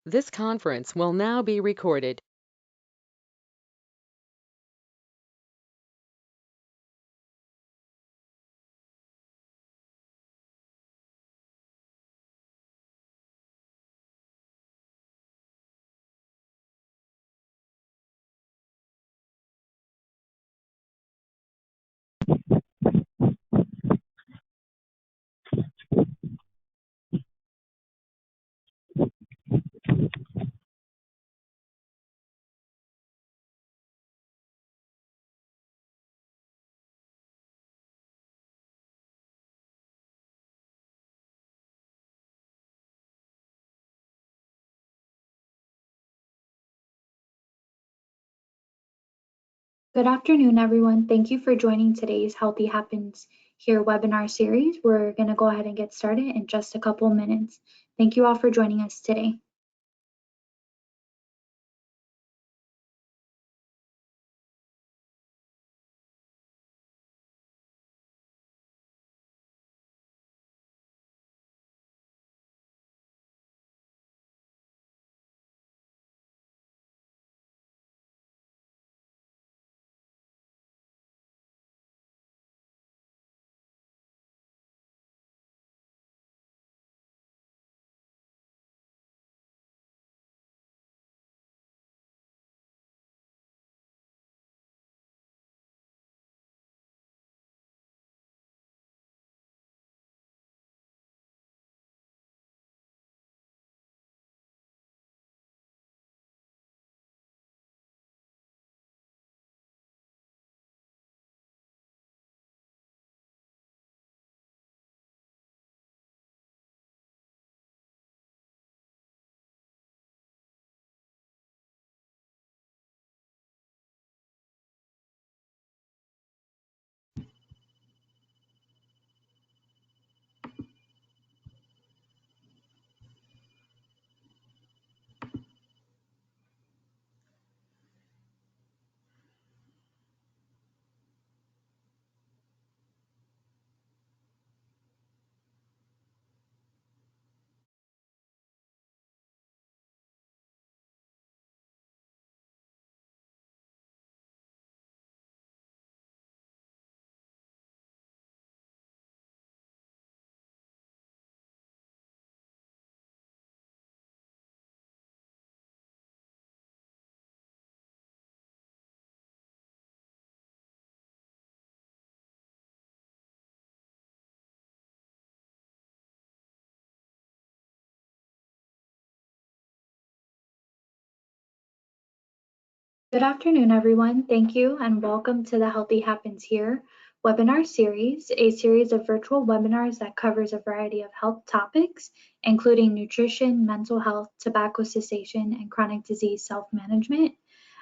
This conference will now be recorded. Good afternoon, everyone. Thank you for joining today's Healthy Happens Here webinar series. We're going to go ahead and get started in just a couple minutes. Thank you all for joining us today. Good afternoon, everyone. Thank you and welcome to the Healthy Happens Here webinar series, a series of virtual webinars that covers a variety of health topics, including nutrition, mental health, tobacco cessation, and chronic disease self-management.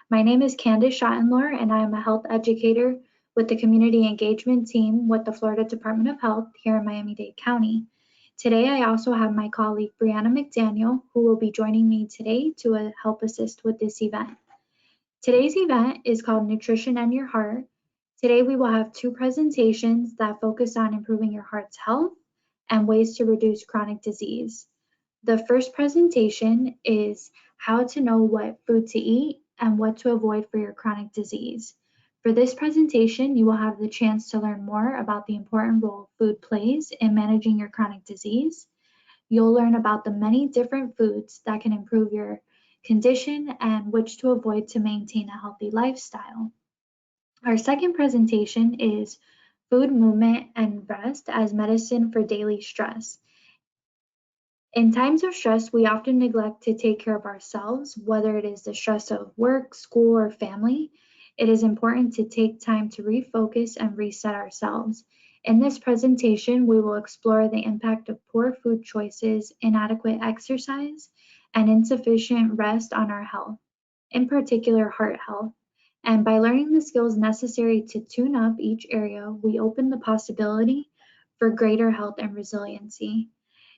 My name is Candace Schottenlohr, and I am a health educator with the Community Engagement Team with the Florida Department of Health here in Miami-Dade County. Today, I also have my colleague, Brianna McDaniel, who will be joining me today to help assist with this event. Today's event is called Nutrition and Your Heart. Today, we will have two presentations that focus on improving your heart's health and ways to reduce chronic disease. The first presentation is how to know what food to eat and what to avoid for your chronic disease. For this presentation, you will have the chance to learn more about the important role food plays in managing your chronic disease. You'll learn about the many different foods that can improve your condition and which to avoid to maintain a healthy lifestyle. Our second presentation is food, movement, and rest as medicine for daily stress. In times of stress, we often neglect to take care of ourselves, whether it is the stress of work, school, or family. It is important to take time to refocus and reset ourselves. In this presentation, we will explore the impact of poor food choices, inadequate exercise, and insufficient rest on our health, in particular heart health. And by learning the skills necessary to tune up each area, we open the possibility for greater health and resiliency.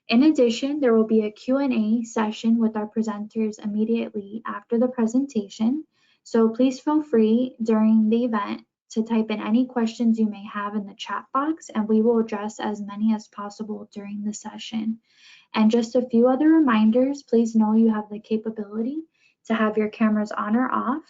In addition, there will be a Q&A session with our presenters immediately after the presentation, so please feel free during the event to type in any questions you may have in the chat box, and we will address as many as possible during the session. And just a few other reminders, please know you have the capability to have your cameras on or off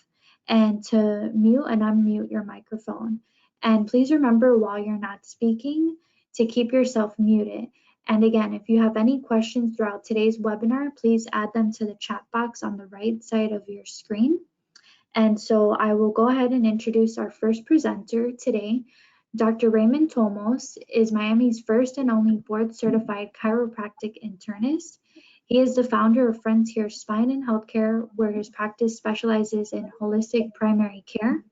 and to mute and unmute your microphone. And please remember while you're not speaking to keep yourself muted. And again, if you have any questions throughout today's webinar, please add them to the chat box on the right side of your screen. And so I will go ahead and introduce our first presenter today. Dr. Raymond Tomos is Miami's first and only board-certified chiropractic internist. He is the founder of Frontier Spine and Healthcare, where his practice specializes in holistic primary care.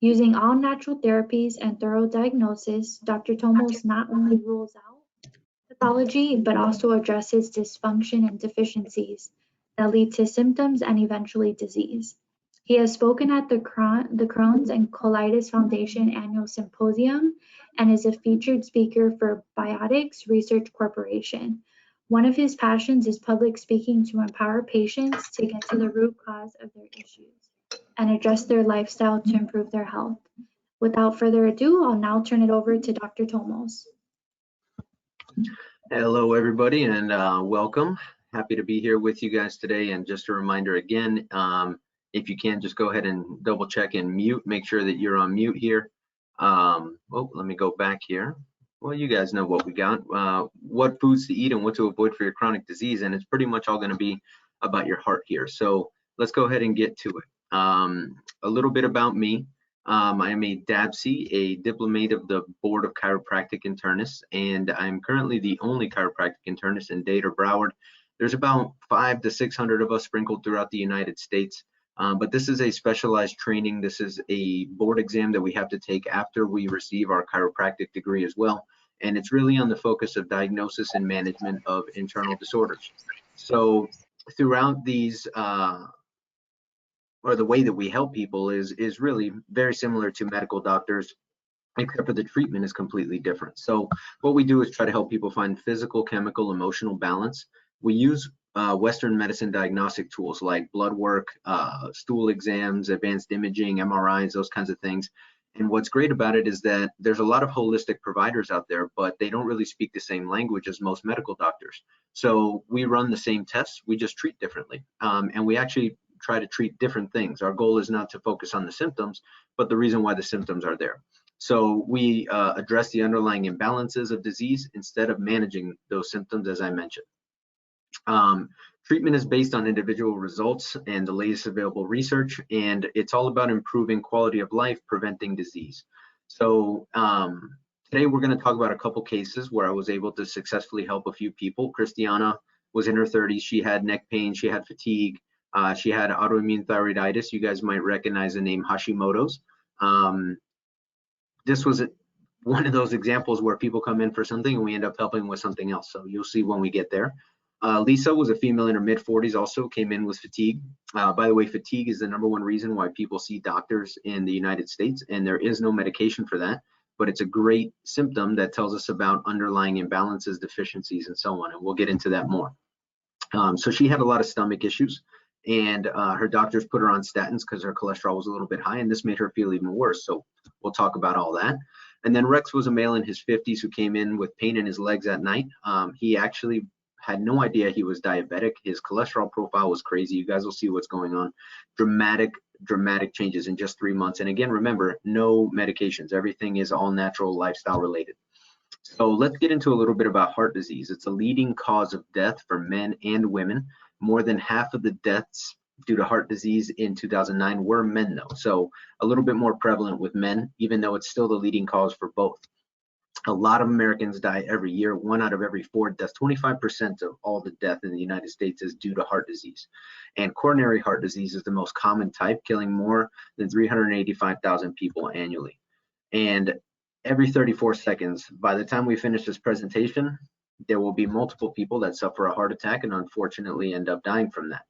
Using all natural therapies and thorough diagnosis, Dr. Tomos not only rules out pathology, but also addresses dysfunction and deficiencies that lead to symptoms and eventually disease. He has spoken at the Crohn's and Colitis Foundation Annual Symposium and is a featured speaker for Biotics Research Corporation. One of his passions is public speaking to empower patients to get to the root cause of their issues and adjust their lifestyle to improve their health. Without further ado, I'll now turn it over to Dr. Tomos. Hello, everybody, and welcome. Happy to be here with you guys today. And just a reminder again, if you can, just go ahead and double check and mute. Make sure that you're on mute here. Let me go back here. Well, you guys know what we got. What foods to eat and what to avoid for your chronic disease. And it's pretty much all going to be about your heart here. So let's go ahead and get to it. A little bit about me. I am a DABC, a diplomate of the Board of Chiropractic Internists, and I'm currently the only chiropractic internist in Dade or Broward. There's about 500 to 600 of us sprinkled throughout the United States, but this is a specialized training. This is a board exam that we have to take after we receive our chiropractic degree as well, and it's really on the focus of diagnosis and management of internal disorders. So throughout these or the way that we help people is really very similar to medical doctors, except for the treatment is completely different. So what we do is try to help people find physical, chemical, emotional balance. We use Western medicine diagnostic tools like blood work, stool exams, advanced imaging, MRIs, those kinds of things. And what's great about it is that there's a lot of holistic providers out there, but they don't really speak the same language as most medical doctors. So we run the same tests, we just treat differently. And we actually try to treat different things. Our goal is not to focus on the symptoms, but the reason why the symptoms are there. So we address the underlying imbalances of disease instead of managing those symptoms, as I mentioned. Treatment is based on individual results and the latest available research, and it's all about improving quality of life, preventing disease. So today we're going to talk about a couple cases where I was able to successfully help a few people. Christiana was in her 30s. She had neck pain, she had fatigue, she had autoimmune thyroiditis. You guys might recognize the name Hashimoto's. This was one of those examples where people come in for something and we end up helping with something else. So you'll see when we get there. Lisa was a female in her mid-40s, also came in with fatigue. By the way, fatigue is the #1 reason why people see doctors in the United States, and there is no medication for that, but it's a great symptom that tells us about underlying imbalances, deficiencies, and so on, and we'll get into that more. So she had a lot of stomach issues, and her doctors put her on statins because her cholesterol was a little bit high, and this made her feel even worse. So we'll talk about all that. And then Rex was a male in his 50s who came in with pain in his legs at night. He actually had no idea he was diabetic. His cholesterol profile was crazy. You guys will see what's going on. Dramatic changes in just 3 months. And again, remember, no medications. Everything is all natural, lifestyle related. So let's get into a little bit about heart disease. It's a leading cause of death for men and women. More than half of the deaths due to heart disease in 2009 were men, though. So a little bit more prevalent with men, even though it's still the leading cause for both. A lot of Americans die every year. 1 out of every 4 deaths, 25% of all the death in the United States is due to heart disease. And coronary heart disease is the most common type, killing more than 385,000 people annually. And every 34 seconds, by the time we finish this presentation, there will be multiple people that suffer a heart attack and unfortunately end up dying from that.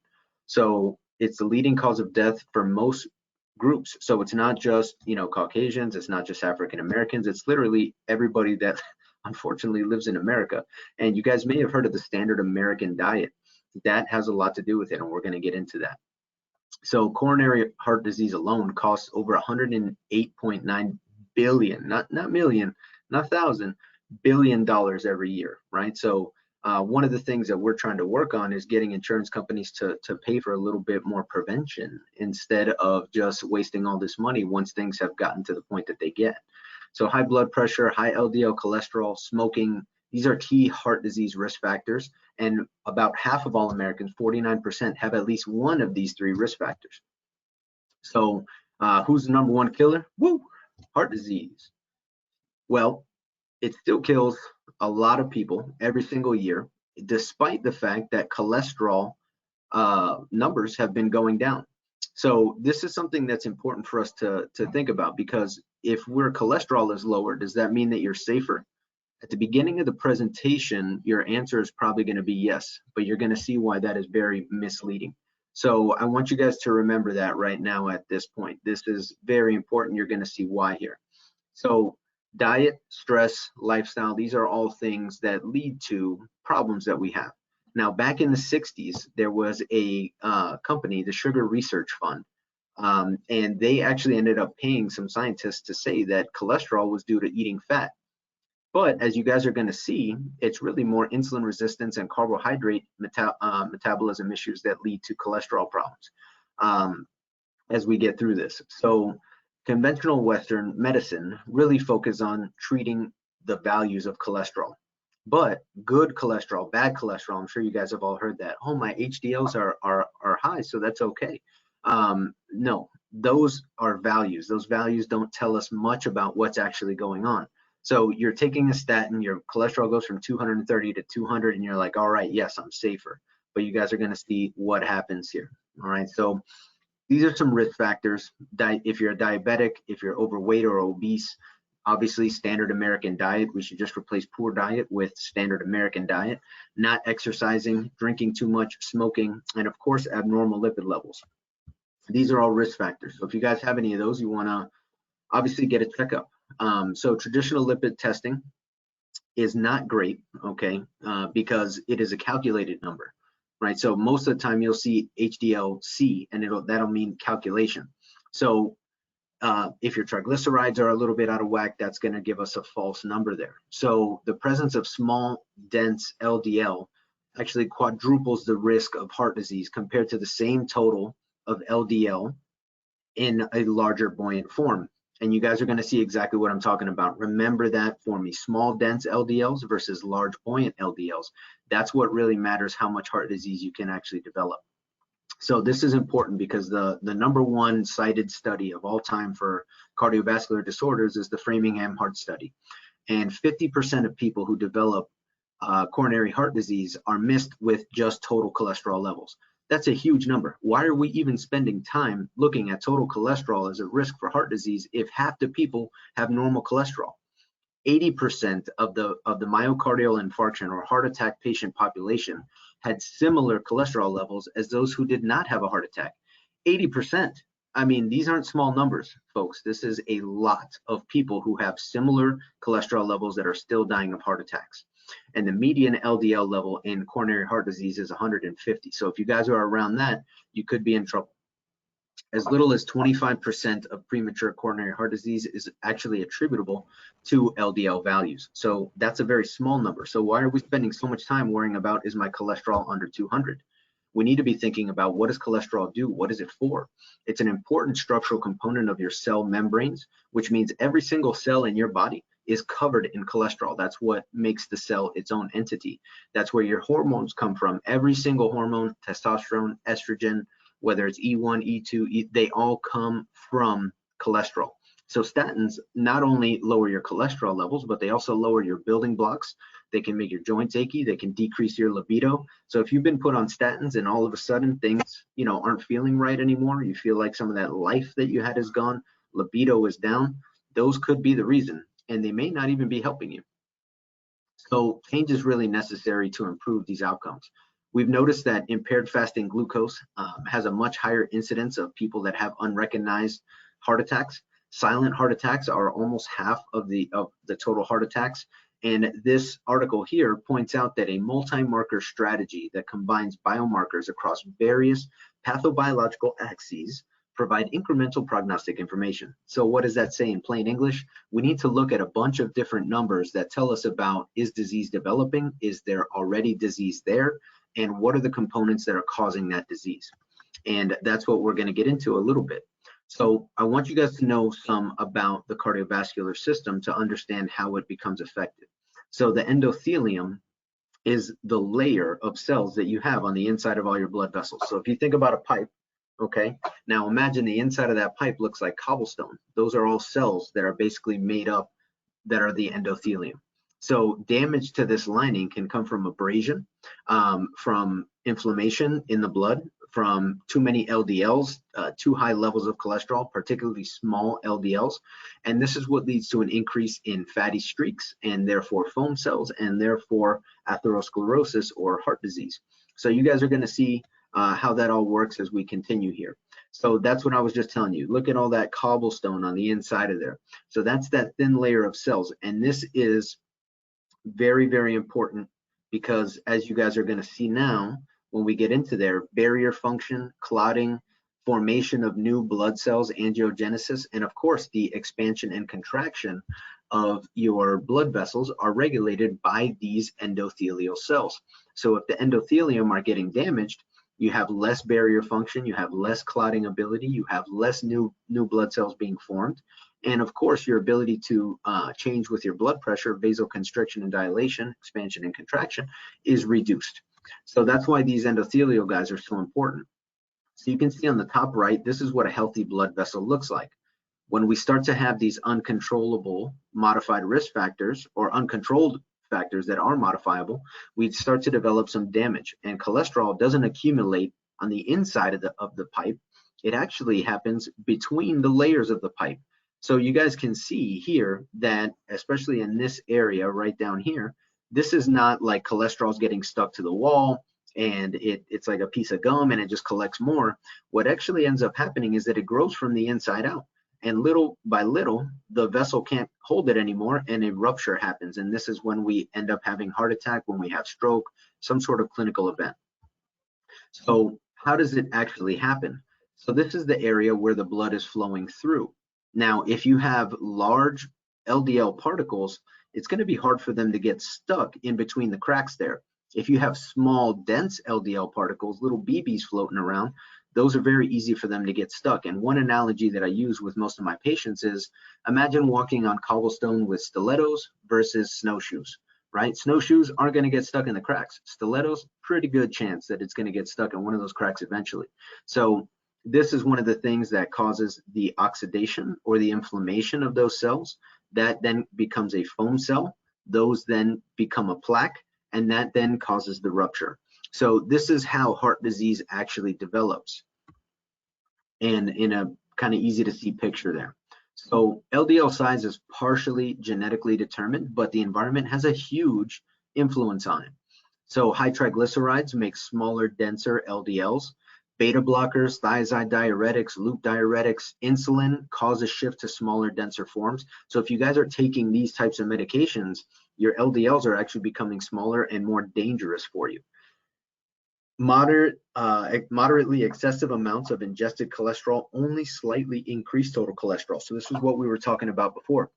So it's the leading cause of death for most groups. So it's not just, Caucasians, it's not just African Americans, it's literally everybody that unfortunately lives in America. And you guys may have heard of the standard American diet. That has a lot to do with it, and we're going to get into that. So coronary heart disease alone costs over $108.9 billion, not million, not thousand, $1 billion every year, right? So One of the things that we're trying to work on is getting insurance companies to pay for a little bit more prevention instead of just wasting all this money once things have gotten to the point that they get. So high blood pressure, high LDL cholesterol, smoking, these are key heart disease risk factors. And about half of all Americans, 49%, have at least one of these 3 risk factors. So who's the number 1 killer? Woo! Heart disease. Well, it still kills a lot of people every single year, despite the fact that cholesterol numbers have been going down. So this is something that's important for us to think about, because if cholesterol is lower, does that mean that you're safer? At the beginning of the presentation, your answer is probably going to be yes, but you're going to see why that is very misleading. So I want you guys to remember that right now at this point. This is very important. You're going to see why here. So diet, stress, lifestyle, these are all things that lead to problems that we have. Now, back in the 60s, there was a company, the Sugar Research Fund, and they actually ended up paying some scientists to say that cholesterol was due to eating fat. But as you guys are going to see, it's really more insulin resistance and carbohydrate metabolism issues that lead to cholesterol problems as we get through this. So conventional Western medicine really focuses on treating the values of cholesterol. But good cholesterol, bad cholesterol, I'm sure you guys have all heard that. Oh, my HDLs are high, so that's okay. No, those are values. Those values don't tell us much about what's actually going on. So you're taking a statin, your cholesterol goes from 230 to 200, and you're like, all right, yes, I'm safer. But you guys are going to see what happens here. All right, so these are some risk factors. If you're a diabetic, if you're overweight or obese, obviously standard American diet, we should just replace poor diet with standard American diet. Not exercising, drinking too much, smoking, and of course, abnormal lipid levels. These are all risk factors. So if you guys have any of those, you want to obviously get a checkup. So traditional lipid testing is not great, okay, because it is a calculated number, right? So most of the time you'll see HDL-C, and that'll mean calculation. So if your triglycerides are a little bit out of whack, that's going to give us a false number there. So the presence of small, dense LDL actually quadruples the risk of heart disease compared to the same total of LDL in a larger buoyant form. And you guys are going to see exactly what I'm talking about. Remember that for me. Small, dense LDLs versus large, buoyant LDLs. That's what really matters, how much heart disease you can actually develop. So this is important because the number 1 cited study of all time for cardiovascular disorders is the Framingham heart study. And 50% of people who develop coronary heart disease are missed with just total cholesterol levels. That's a huge number. Why are we even spending time looking at total cholesterol as a risk for heart disease if half the people have normal cholesterol? 80% of the myocardial infarction or heart attack patient population had similar cholesterol levels as those who did not have a heart attack. 80%. I mean, these aren't small numbers, folks. This is a lot of people who have similar cholesterol levels that are still dying of heart attacks. And the median LDL level in coronary heart disease is 150. So if you guys are around that, you could be in trouble. As little as 25% of premature coronary heart disease is actually attributable to LDL values. So that's a very small number. So why are we spending so much time worrying about, is my cholesterol under 200? We need to be thinking about, what does cholesterol do? What is it for? It's an important structural component of your cell membranes, which means every single cell in your body is covered in cholesterol. That's what makes the cell its own entity. That's where your hormones come from. Every single hormone, testosterone, estrogen, whether it's E1, E2, they all come from cholesterol. So statins not only lower your cholesterol levels, but they also lower your building blocks. They can make your joints achy. They can decrease your libido. So if you've been put on statins and all of a sudden things, aren't feeling right anymore, you feel like some of that life that you had is gone, libido is down, those could be the reason, and they may not even be helping you. So change is really necessary to improve these outcomes. We've noticed that impaired fasting glucose has a much higher incidence of people that have unrecognized heart attacks. Silent heart attacks are almost half of the total heart attacks. And this article here points out that a multi-marker strategy that combines biomarkers across various pathobiological axes provide incremental prognostic information. So what does that say in plain English? We need to look at a bunch of different numbers that tell us about, is disease developing? Is there already disease there? And what are the components that are causing that disease? And that's what we're going to get into a little bit. So I want you guys to know some about the cardiovascular system to understand how it becomes affected. So the endothelium is the layer of cells that you have on the inside of all your blood vessels. So if you think about a pipe, okay, now imagine the inside of that pipe looks like cobblestone. Those are all cells that are basically made up, that are the endothelium. So damage to this lining can come from abrasion, from inflammation in the blood, from too many LDLs, too high levels of cholesterol, particularly small LDLs. And this is what leads to an increase in fatty streaks and therefore foam cells and therefore atherosclerosis or heart disease. So you guys are going to see how that all works as we continue here. So that's what I was just telling you. Look at all that cobblestone on the inside of there. So that's that thin layer of cells. And this is very, very important because as you guys are going to see now, when we get into there, barrier function, clotting, formation of new blood cells, angiogenesis, and of course the expansion and contraction of your blood vessels are regulated by these endothelial cells. So if the endothelium are getting damaged, you have less barrier function, you have less clotting ability, you have less new blood cells being formed, and of course your ability to change with your blood pressure, vasoconstriction and dilation, expansion and contraction, is reduced. So that's why these endothelial guys are so important. So you can see on the top right, this is what a healthy blood vessel looks like. When we start to have these uncontrollable modified risk factors or uncontrolled factors that are modifiable, we start to develop some damage. And cholesterol doesn't accumulate on the inside of the pipe. It actually happens between the layers of the pipe. So you guys can see here that, especially in this area right down here, this is not like cholesterol's getting stuck to the wall and it's like a piece of gum and it just collects more. What actually ends up happening is that it grows from the inside out. And little by little, the vessel can't hold it anymore and a rupture happens. And this is when we end up having heart attack, when we have stroke, some sort of clinical event. So how does it actually happen? So this is the area where the blood is flowing through. Now, if you have large LDL particles, it's going to be hard for them to get stuck in between the cracks there. If you have small, dense LDL particles, little BBs floating around, those are very easy for them to get stuck. And one analogy that I use with most of my patients is, imagine walking on cobblestone with stilettos versus snowshoes, right? Snowshoes aren't going to get stuck in the cracks. Stilettos, pretty good chance that it's going to get stuck in one of those cracks eventually. So this is one of the things that causes the oxidation or the inflammation of those cells. That then becomes a foam cell. Those then become a plaque, and that then causes the rupture. So this is how heart disease actually develops, and in a kind of easy to see picture there. So LDL size is partially genetically determined, but the environment has a huge influence on it. So high triglycerides make smaller, denser LDLs. Beta blockers, thiazide diuretics, loop diuretics, insulin cause a shift to smaller, denser forms. So if you guys are taking these types of medications, your LDLs are actually becoming smaller and more dangerous for you. Moderately excessive amounts of ingested cholesterol only slightly increase total cholesterol. So this is what we were talking about before.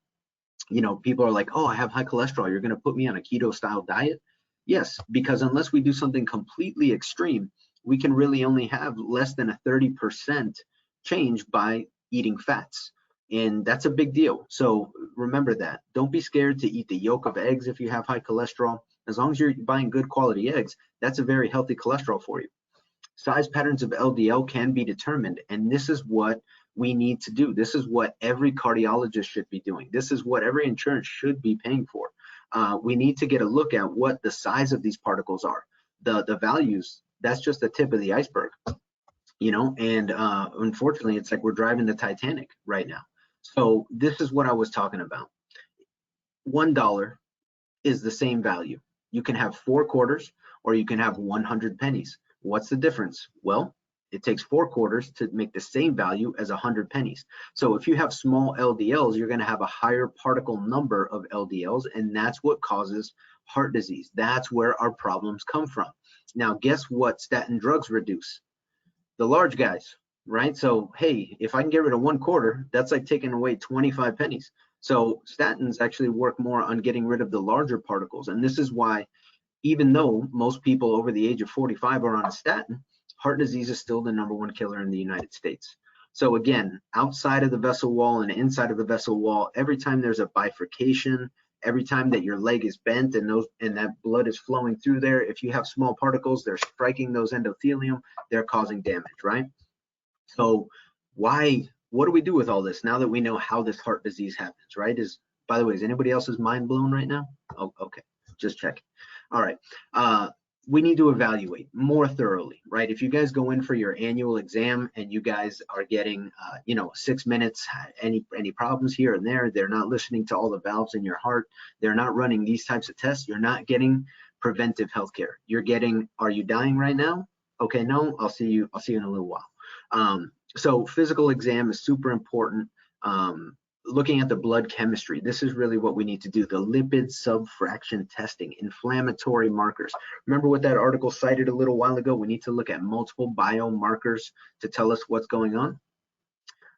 You know, people are like, oh, I have high cholesterol, you're going to put me on a keto style diet? Yes, because unless we do something completely extreme, we can really only have less than a 30% change by eating fats. And that's a big deal. So remember that. Don't be scared to eat the yolk of eggs if you have high cholesterol. As long as you're buying good quality eggs, that's a very healthy cholesterol for you. Size patterns of LDL can be determined, and this is what we need to do. This is what every cardiologist should be doing. This is what every insurance should be paying for. We need to get a look at what the size of these particles are. The values, that's just the tip of the iceberg, you know, and unfortunately, it's like we're driving the Titanic right now. So this is what I was talking about. $1 is the same value. You can have 4 quarters or you can have 100 pennies. What's the difference? Well, it takes 4 quarters to make the same value as 100 pennies. So if you have small LDLs, you're going to have a higher particle number of LDLs, and that's what causes heart disease. That's where our problems come from. Now, guess what statin drugs reduce? The large guys, right? So, hey, if I can get rid of 1/4, that's like taking away 25 pennies. So statins actually work more on getting rid of the larger particles. And this is why, even though most people over the age of 45 are on a statin, heart disease is still the #1 killer in the United States. So again, outside of the vessel wall and inside of the vessel wall, every time there's a bifurcation, every time that your leg is bent and that blood is flowing through there, if you have small particles, they're striking those endothelium, they're causing damage, right? So what do we do with all this now that we know how this heart disease happens, right? By the way, is anybody else's mind blown right now? Oh, okay, just checking. All right, we need to evaluate more thoroughly, right? If you guys go in for your annual exam and you guys are getting, 6 minutes, any problems here and there, they're not listening to all the valves in your heart, they're not running these types of tests, you're not getting preventive healthcare. You're getting, are you dying right now? Okay, no, I'll see you in a little while. So physical exam is super important. Looking at the blood chemistry, this is really what we need to do. The lipid subfraction testing, inflammatory markers. Remember what that article cited a little while ago? We need to look at multiple biomarkers to tell us what's going on.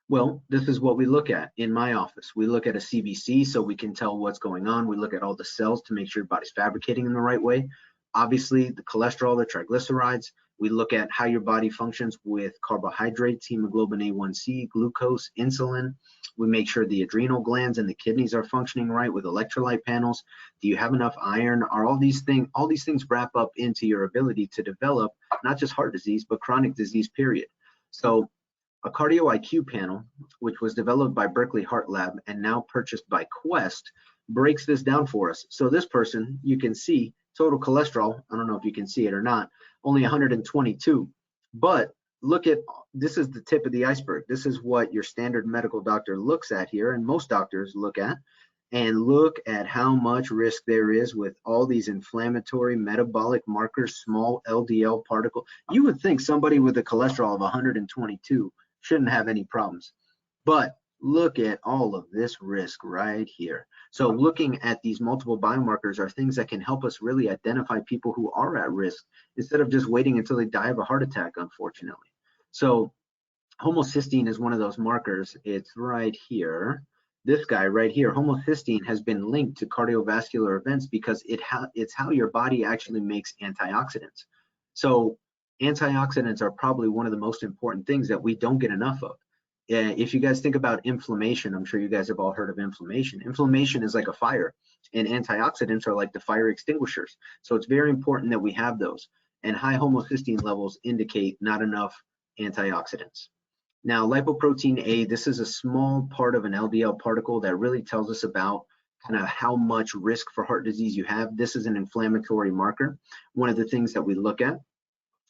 Well, this is what we look at in my office. We look at a CBC so we can tell what's going on. We look at all the cells to make sure your body's fabricating in the right way. Obviously, the cholesterol, the triglycerides. We look at how your body functions with carbohydrates, hemoglobin A1C, glucose, insulin. We make sure the adrenal glands and the kidneys are functioning right with electrolyte panels. Do you have enough iron? Are all these things wrap up into your ability to develop not just heart disease, but chronic disease, period. So a cardio IQ panel, which was developed by Berkeley Heart Lab and now purchased by Quest, breaks this down for us. So this person, you can see total cholesterol, I don't know if you can see it or not, only 122. But look at, this is the tip of the iceberg. This is what your standard medical doctor looks at here, and most doctors look at, and look at how much risk there is with all these inflammatory metabolic markers, small LDL particle. You would think somebody with a cholesterol of 122 shouldn't have any problems, but look at all of this risk right here. So looking at these multiple biomarkers are things that can help us really identify people who are at risk instead of just waiting until they die of a heart attack, unfortunately. So homocysteine is one of those markers. It's right here. This guy right here, homocysteine, has been linked to cardiovascular events because it's how your body actually makes antioxidants. So antioxidants are probably one of the most important things that we don't get enough of. If you guys think about inflammation, I'm sure you guys have all heard of inflammation. Inflammation is like a fire, and antioxidants are like the fire extinguishers. So it's very important that we have those. And high homocysteine levels indicate not enough antioxidants. Now, lipoprotein A, this is a small part of an LDL particle that really tells us about kind of how much risk for heart disease you have. This is an inflammatory marker, one of the things that we look at.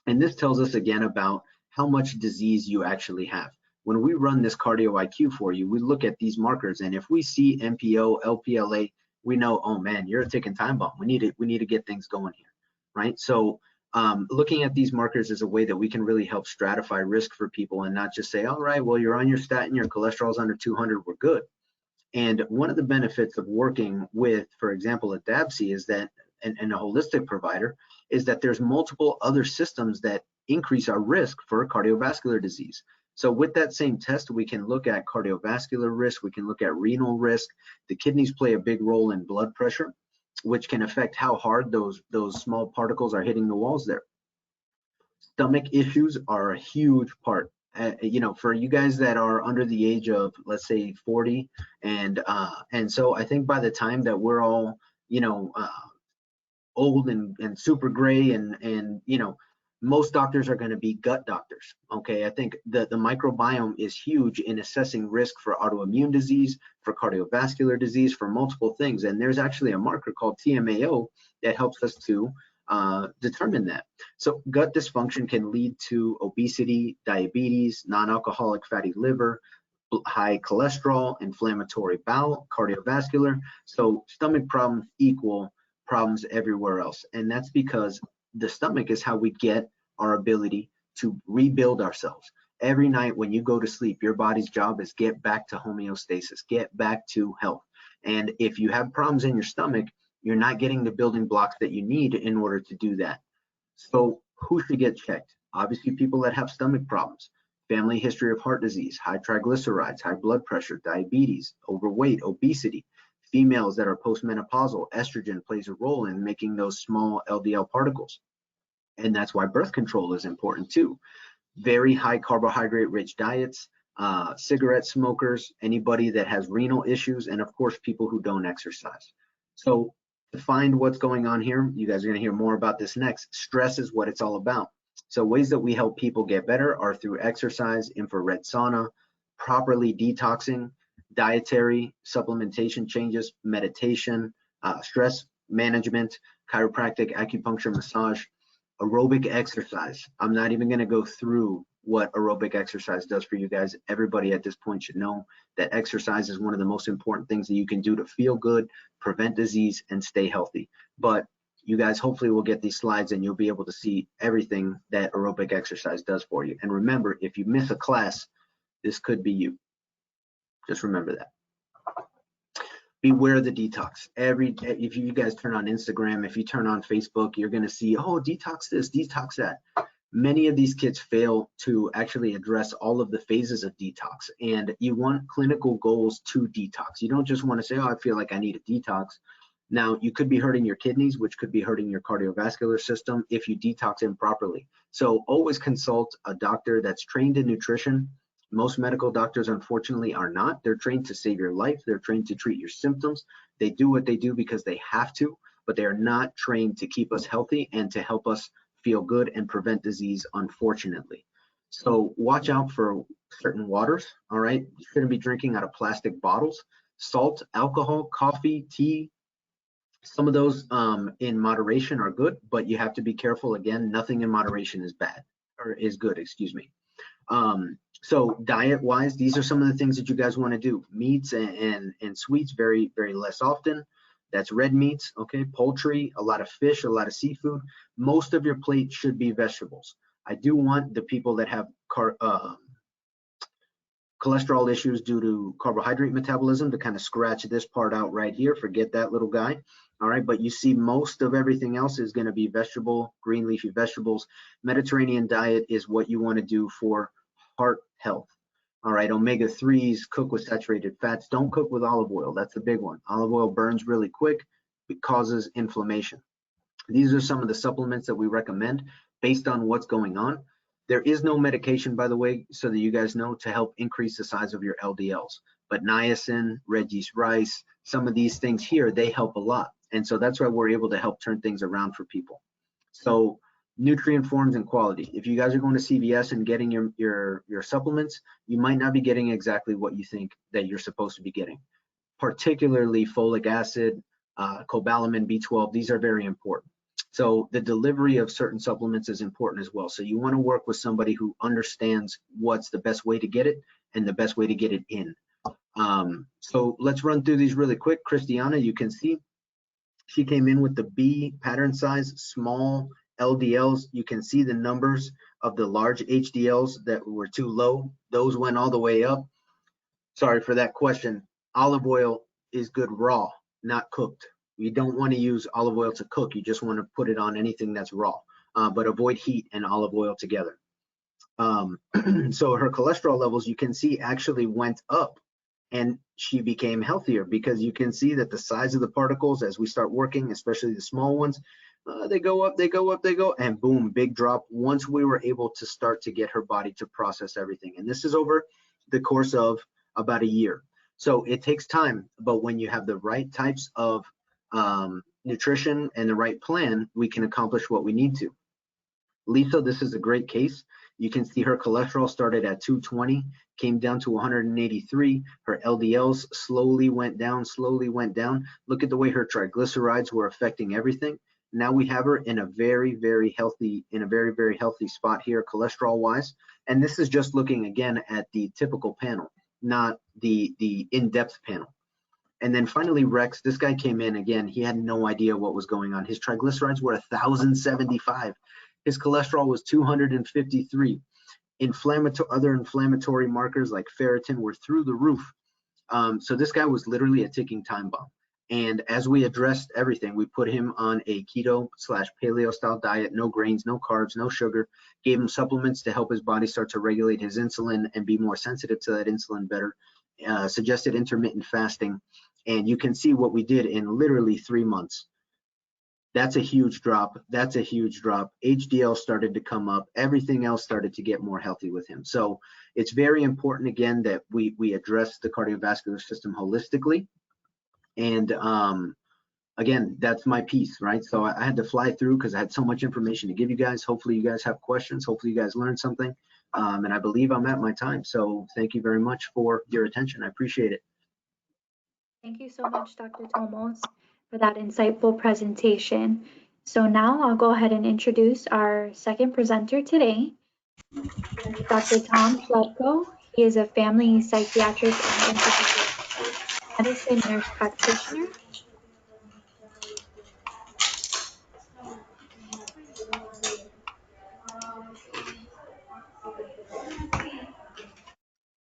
And this tells us again about how much disease you actually have. When we run this cardio IQ for you, we look at these markers, and if we see MPO, LPLA, we know, oh man, you're a ticking time bomb. We need to get things going here, right? So looking at these markers is a way that we can really help stratify risk for people and not just say, all right, well, you're on your statin, your cholesterol's under 200, we're good. And one of the benefits of working with, for example, a DABC is that, and a holistic provider, is that there's multiple other systems that increase our risk for cardiovascular disease. So with that same test, we can look at cardiovascular risk, we can look at renal risk. The kidneys play a big role in blood pressure, which can affect how hard those small particles are hitting the walls there. Stomach issues are a huge part. For you guys that are under the age of, let's say, 40, and so I think by the time that we're all, old and super gray, and most doctors are going to be gut doctors. Okay, I think the microbiome is huge in assessing risk for autoimmune disease, for cardiovascular disease, for multiple things. And there's actually a marker called TMAO that helps us to determine that. So gut dysfunction can lead to obesity, diabetes, non-alcoholic fatty liver, high cholesterol, inflammatory bowel, cardiovascular. So stomach problems equal problems everywhere else. And that's because the stomach is how we get our ability to rebuild ourselves. Every night when you go to sleep, your body's job is get back to homeostasis, get back to health. And if you have problems in your stomach, you're not getting the building blocks that you need in order to do that. So who should get checked? Obviously, people that have stomach problems. family history of heart disease, high triglycerides, high blood pressure, diabetes, overweight, obesity, females that are postmenopausal, estrogen plays a role in making those small LDL particles. And that's why birth control is important too. Very high carbohydrate rich diets, cigarette smokers, anybody that has renal issues, and of course, people who don't exercise. So to find what's going on here, you guys are gonna hear more about this next. Stress is what it's all about. So ways that we help people get better are through exercise, infrared sauna, properly detoxing, dietary supplementation changes, meditation, stress management, chiropractic, acupuncture, massage, aerobic exercise. I'm not even going to go through what aerobic exercise does for you guys. Everybody at this point should know that exercise is one of the most important things that you can do to feel good, prevent disease, and stay healthy. But you guys hopefully will get these slides and you'll be able to see everything that aerobic exercise does for you. And remember, if you miss a class, this could be you. Just remember that. Beware the detox. If you guys turn on Instagram, if you turn on Facebook, you're going to see, oh, detox this, detox that. Many of these kids fail to actually address all of the phases of detox. And you want clinical goals to detox. You don't just want to say, oh, I feel like I need a detox. Now, you could be hurting your kidneys, which could be hurting your cardiovascular system if you detox improperly. So always consult a doctor that's trained in nutrition. Most medical doctors, unfortunately, are not. They're trained to save your life. They're trained to treat your symptoms. They do what they do because they have to, but they are not trained to keep us healthy and to help us feel good and prevent disease, unfortunately. So watch out for certain waters, all right? You shouldn't be drinking out of plastic bottles. Salt, alcohol, coffee, tea, some of those in moderation are good, but you have to be careful. Again, nothing in moderation is bad, or is good, excuse me. So diet wise, these are some of the things that you guys want to do. Meats and sweets very, very less often. That's red meats, okay, poultry, a lot of fish, a lot of seafood. Most of your plate should be vegetables. I do want the people that have cholesterol issues due to carbohydrate metabolism to kind of scratch this part out right here. Forget that little guy. All right, but you see most of everything else is going to be vegetable, green leafy vegetables. Mediterranean diet is what you want to do for heart health. All right, omega-3s, cook with saturated fats. Don't cook with olive oil. That's the big one. Olive oil burns really quick. It causes inflammation. These are some of the supplements that we recommend based on what's going on. There is no medication, by the way, so that you guys know, to help increase the size of your LDLs. But niacin, red yeast rice, some of these things here, they help a lot. And so that's why we're able to help turn things around for people. So nutrient forms and quality. If you guys are going to CVS and getting your supplements, you might not be getting exactly what you think that you're supposed to be getting. Particularly folic acid, cobalamin, B12, these are very important. So the delivery of certain supplements is important as well. So you want to work with somebody who understands what's the best way to get it and the best way to get it in. So let's run through these really quick. Christiana, you can see she came in with the B pattern size, small LDLs. You can see the numbers of the large HDLs that were too low. Those went all the way up. Sorry for that question. Olive oil is good raw, not cooked. You don't want to use olive oil to cook. You just want to put it on anything that's raw, but avoid heat and olive oil together. So her cholesterol levels, you can see, actually went up, and she became healthier because you can see that the size of the particles as we start working, especially the small ones, they go up, they go up, they go, and boom, big drop once we were able to start to get her body to process everything. And this is over the course of about a year. So it takes time, but when you have the right types of nutrition and the right plan, we can accomplish what we need to. Lisa, this is a great case. You can see her cholesterol started at 220, came down to 183. Her LDLs slowly went down, Look at the way her triglycerides were affecting everything. Now we have her in a very, very healthy spot here, cholesterol wise. And this is just looking again at the typical panel, not the in-depth panel. And then finally, Rex, this guy came in again. He had no idea what was going on. His triglycerides were 1,075. His cholesterol was 253. Other inflammatory markers like ferritin were through the roof. So this guy was literally a ticking time bomb. And as we addressed everything, we put him on a keto/paleo style diet, no grains, no carbs, no sugar, gave him supplements to help his body start to regulate his insulin and be more sensitive to that insulin better, suggested intermittent fasting. And you can see what we did in literally 3 months. That's a huge drop. That's a huge drop. HDL started to come up. Everything else started to get more healthy with him. So it's very important, again, that we address the cardiovascular system holistically. And again, that's my piece, right? So I had to fly through because I had so much information to give you guys. Hopefully you guys have questions. Hopefully you guys learned something. And I believe I'm at my time. So thank you very much for your attention. I appreciate it. Thank you so much, Dr. Tomos, for that insightful presentation. So now I'll go ahead and introduce our second presenter today, Dr. Tom Schlepco. He is a family psychiatric and integrative medicine nurse practitioner.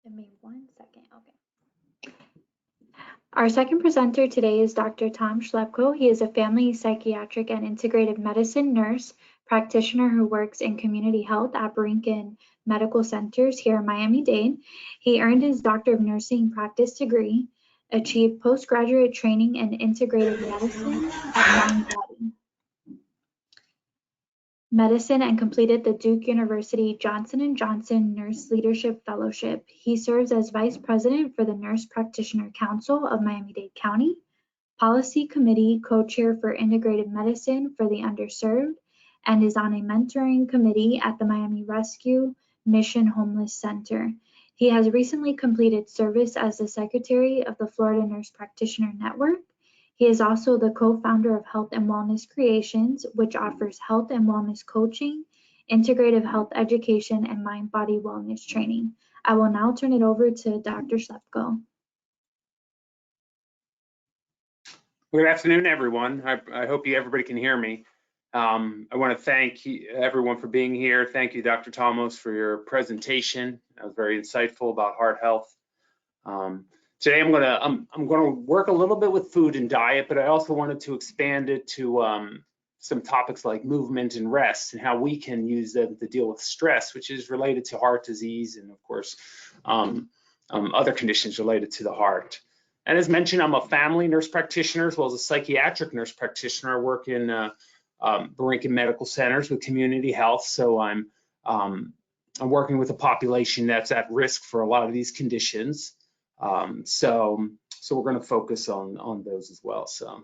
Give me 1 second. Okay. Our second presenter today is Dr. Tom Schlepco. He is a family psychiatric and integrative medicine nurse practitioner who works in community health at Brisk Medical Centers here in Miami-Dade. He earned his Doctor of Nursing practice degree, achieved postgraduate training in integrative medicine and completed the Duke University Johnson & Johnson Nurse Leadership Fellowship. He serves as Vice President for the Nurse Practitioner Council of Miami-Dade County, Policy Committee Co-Chair for Integrative Medicine for the Underserved, and is on a mentoring committee at the Miami Rescue Mission Homeless Center. He has recently completed service as the Secretary of the Florida Nurse Practitioner Network. He is also the co-founder of Health and Wellness Creations, which offers health and wellness coaching, integrative health education, and mind-body wellness training. I will now turn it over to Dr. Schlepco. Good afternoon, everyone. I hope everybody can hear me. I want to thank everyone for being here. Thank you, Dr. Tomos, for your presentation. That was very insightful about heart health. Today I'm gonna work a little bit with food and diet, but I also wanted to expand it to some topics like movement and rest and how we can use them to deal with stress, which is related to heart disease and, of course, other conditions related to the heart. And as mentioned, I'm a family nurse practitioner as well as a psychiatric nurse practitioner. I work in Brisk Medical Centers with community health, so I'm working with a population that's at risk for a lot of these conditions. So we're going to focus on those as well. So.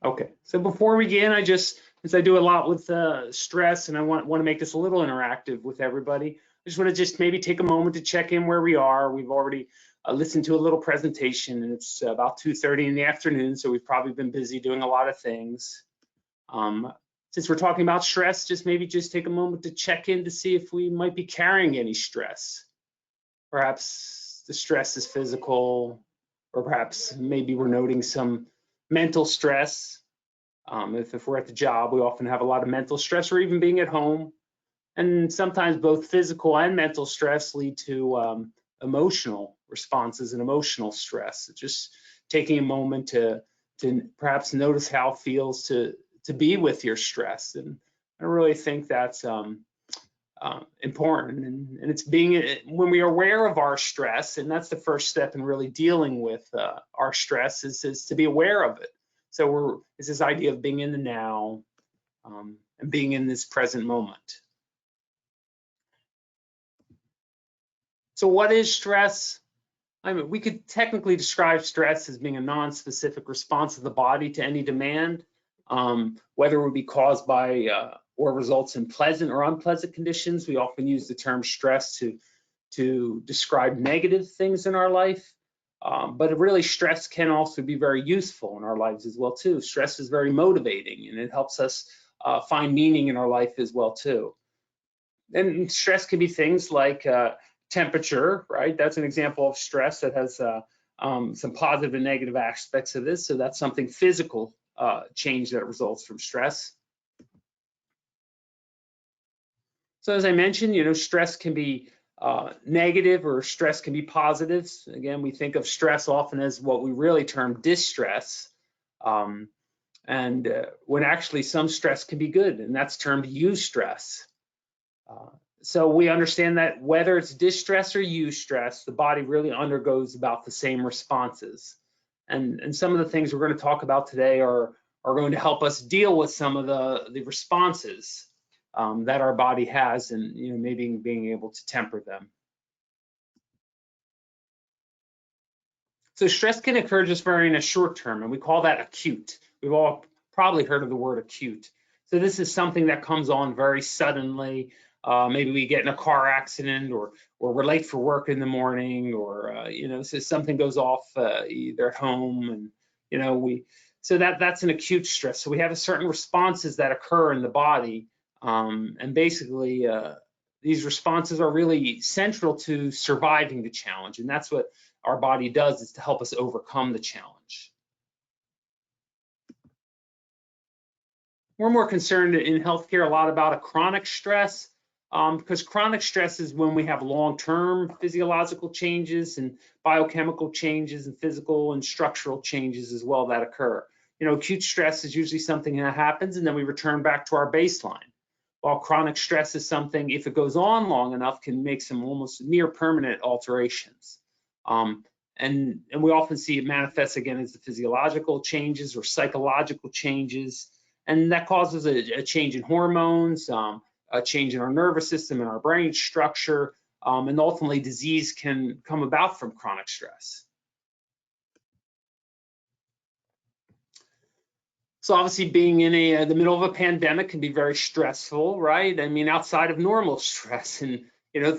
Okay, so before we begin, since I do a lot with stress and I want to make this a little interactive with everybody, I just want to maybe take a moment to check in where we are. We've already listened to a little presentation and it's about 2:30 in the afternoon, so we've probably been busy doing a lot of things. Since we're talking about stress, maybe take a moment to check in to see if we might be carrying any stress. Perhaps the stress is physical, or perhaps maybe we're noting some mental stress. If we're at the job, we often have a lot of mental stress, or even being at home. And sometimes both physical and mental stress lead to emotional responses and emotional stress. So just taking a moment to perhaps notice how it feels to be with your stress. And I really think that's important. And it's when we are aware of our stress, and that's the first step in really dealing with our stress, is to be aware of it. So it's this idea of being in the now and being in this present moment. So what is stress? I mean, we could technically describe stress as being a non-specific response of the body to any demand, whether it would be caused by or results in pleasant or unpleasant conditions. We often use the term stress to describe negative things in our life, but really stress can also be very useful in our lives as well too. Stress is very motivating and it helps us find meaning in our life as well too. And stress can be things like temperature, right? That's an example of stress that has some positive and negative aspects of this. So that's something physical change that results from stress. So as I mentioned, stress can be negative, or stress can be positive. Again, we think of stress often as what we really term distress, when actually some stress can be good, and that's termed eustress. So we understand that whether it's distress or eustress, the body really undergoes about the same responses. And some of the things we're going to talk about today are going to help us deal with some of the responses that our body has, and maybe being able to temper them. So stress can occur just very in a short term, and we call that acute. We've all probably heard of the word acute. So this is something that comes on very suddenly. Maybe we get in a car accident, or we're late for work in the morning, or so something goes off either at home, and so that's an acute stress. So we have certain responses that occur in the body, and basically these responses are really central to surviving the challenge, and that's what our body does, is to help us overcome the challenge. We're more concerned in healthcare a lot about a chronic stress, because chronic stress is when we have long-term physiological changes and biochemical changes and physical and structural changes as well that occur. Acute stress is usually something that happens and then we return back to our baseline. While chronic stress is something, if it goes on long enough, can make some almost near permanent alterations. And we often see it manifest again as the physiological changes or psychological changes, and that causes a change in hormones, a change in our nervous system and our brain structure, and ultimately disease can come about from chronic stress. So obviously being in the middle of a pandemic can be very stressful, right? I mean, outside of normal stress, and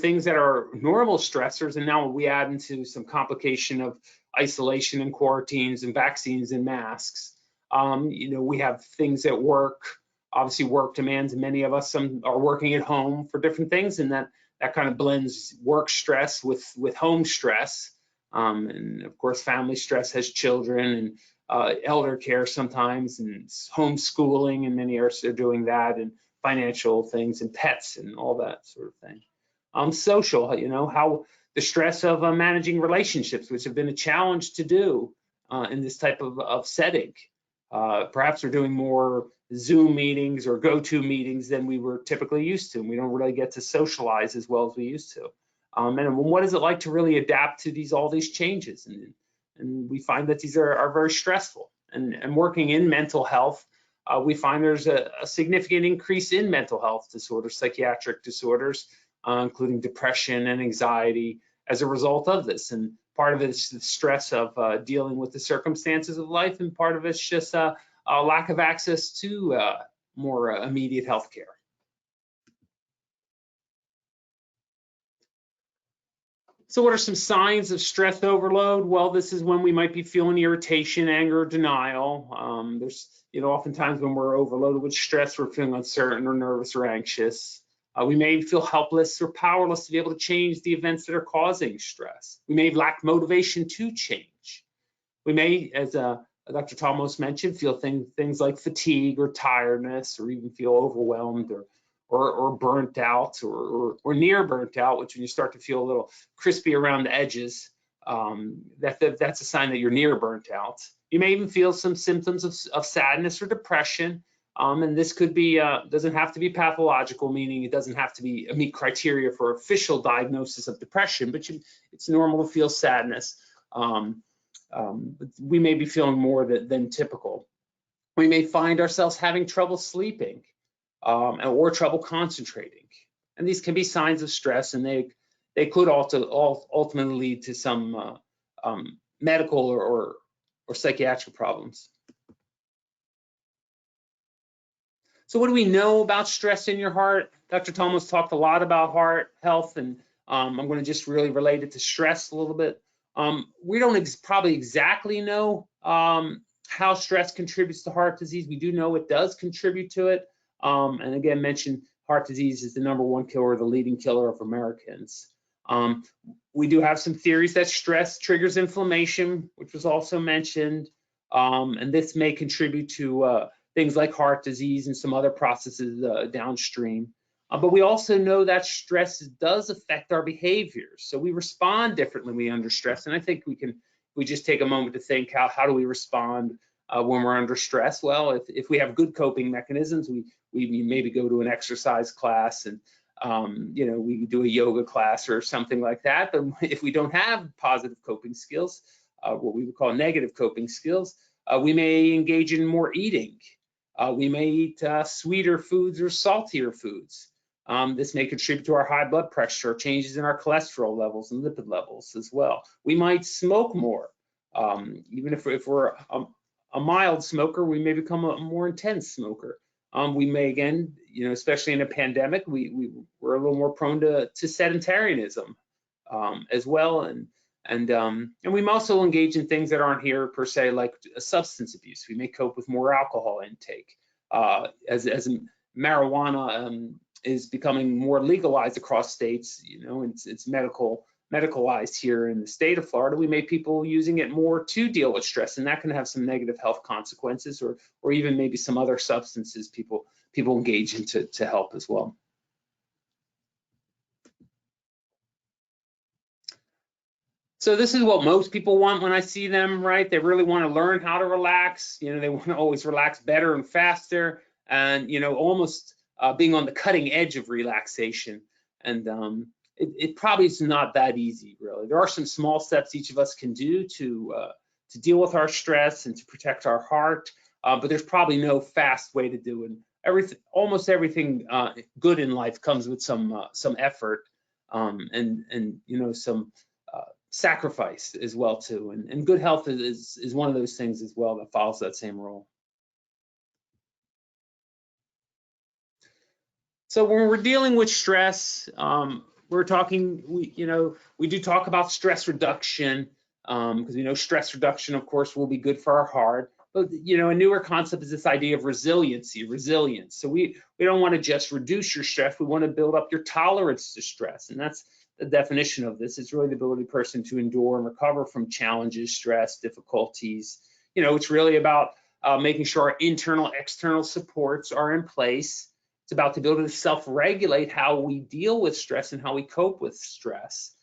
things that are normal stressors, and now we add into some complication of isolation and quarantines and vaccines and masks. We have things at work. Obviously, work demands, and many of us are working at home for different things, and that kind of blends work stress with home stress. And of course, family stress has children and elder care sometimes, and homeschooling, and many are doing that, and financial things, and pets, and all that sort of thing. Social, how the stress of managing relationships, which have been a challenge to do in this type of setting. Perhaps we're doing more Zoom meetings or go-to meetings than we were typically used to, and we don't really get to socialize as well as we used to. And what is it like to really adapt to all these changes? And we find that these are very stressful. And working in mental health, we find there's a significant increase in mental health disorders, psychiatric disorders, including depression and anxiety as a result of this. And part of it is the stress of dealing with the circumstances of life, and part of it's just a lack of access to more immediate health care. So what are some signs of stress overload? Well, this is when we might be feeling irritation, anger, denial. There's, oftentimes when we're overloaded with stress, we're feeling uncertain or nervous or anxious. We may feel helpless or powerless to be able to change the events that are causing stress. We may lack motivation to change. We may, as Dr. Thomas mentioned, feel things like fatigue or tiredness, or even feel overwhelmed or burnt out or near burnt out, which when you start to feel a little crispy around the edges, that's a sign that you're near burnt out. You may even feel some symptoms of sadness or depression. And this could be, doesn't have to be pathological, meaning it doesn't have to meet criteria for official diagnosis of depression, but it's normal to feel sadness. We may be feeling more than typical. We may find ourselves having trouble sleeping or trouble concentrating. And these can be signs of stress, and they could also ultimately lead to some medical or psychiatric problems. So what do we know about stress in your heart? Dr. Thomas talked a lot about heart health, and I'm going to just really relate it to stress a little bit. We don't probably exactly know how stress contributes to heart disease. We do know it does contribute to it. And again, mentioned heart disease is the #1 killer, the leading killer of Americans. We do have some theories that stress triggers inflammation, which was also mentioned. And this may contribute to things like heart disease and some other processes downstream. But we also know that stress does affect our behaviors. So we respond differently when we're under stress. And I think we just take a moment to think, how do we respond when we're under stress? Well, if we have good coping mechanisms, we maybe go to an exercise class and we do a yoga class or something like that. But if we don't have positive coping skills, what we would call negative coping skills, we may engage in more eating. We may eat sweeter foods or saltier foods. This may contribute to our high blood pressure, changes in our cholesterol levels and lipid levels as well. We might smoke more. Even if we're a mild smoker, we may become a more intense smoker. We may, again, especially in a pandemic, we're a little more prone to sedentarianism as well. And we may also engage in things that aren't here per se, like substance abuse. We may cope with more alcohol intake. As marijuana is becoming more legalized across states, it's medicalized here in the state of Florida, we may people using it more to deal with stress, and that can have some negative health consequences, or even maybe some other substances people engage in to help as well. So this is what most people want when I see them, right? They really want to learn how to relax. They want to always relax better and faster, and almost being on the cutting edge of relaxation. And it probably is not that easy, really. There are some small steps each of us can do to deal with our stress and to protect our heart, but there's probably no fast way to do it. Almost everything good in life comes with some effort and some sacrifice as well too, and good health is one of those things as well that follows that same role. So when we're dealing with stress, we're talking, we do talk about stress reduction, because we know stress reduction, of course, will be good for our heart. But a newer concept is this idea of resilience. So we don't want to just reduce your stress, we want to build up your tolerance to stress, and that's the definition of this. It's really the ability of a person to endure and recover from challenges, stress, difficulties. It's really about making sure our internal, external supports are in place. It's about the ability to self-regulate how we deal with stress and how we cope with stress.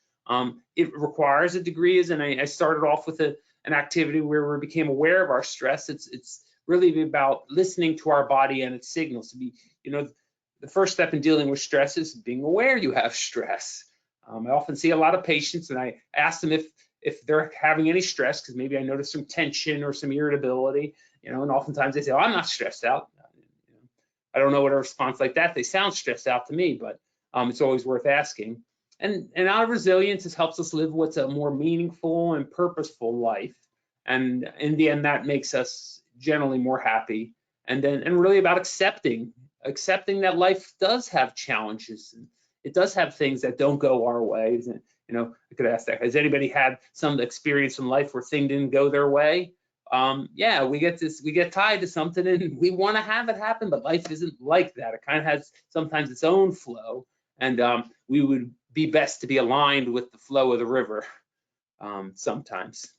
It requires a degree, and I started off with an activity where we became aware of our stress. It's really about listening to our body and its signals. To be, the first step in dealing with stress is being aware you have stress. I often see a lot of patients, and I ask them if they're having any stress, because maybe I notice some tension or some irritability, and oftentimes they say, "Oh, I'm not stressed out." I don't know what a response like that. They sound stressed out to me, but it's always worth asking. And our resilience just helps us live what's a more meaningful and purposeful life. And in the end, that makes us generally more happy. And really about accepting that life does have challenges. And it does have things that don't go our way. And, I could ask that, has anybody had some experience in life where things didn't go their way? Yeah, we get tied to something and we want to have it happen, but life isn't like that. It kind of has sometimes its own flow, and we would be best to be aligned with the flow of the river sometimes.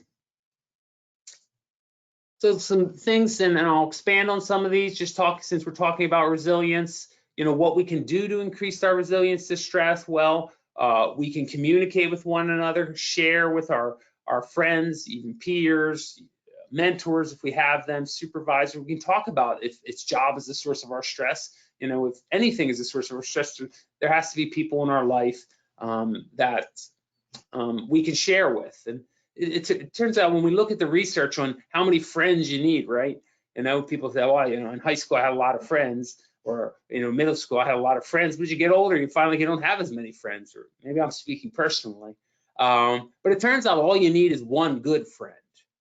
So some things, and I'll expand on some of these, since we're talking about resilience, what we can do to increase our resilience to stress. Well, we can communicate with one another, share with our friends, even peers, mentors if we have them, supervisors. We can talk about if its job is the source of our stress. If anything is the source of our stress, there has to be people in our life that we can share with. And it turns out when we look at the research on how many friends you need, right? People say, well, in high school I had a lot of friends, or middle school I had a lot of friends. But as you get older, you don't have as many friends, or maybe I'm speaking personally. But it turns out all you need is one good friend.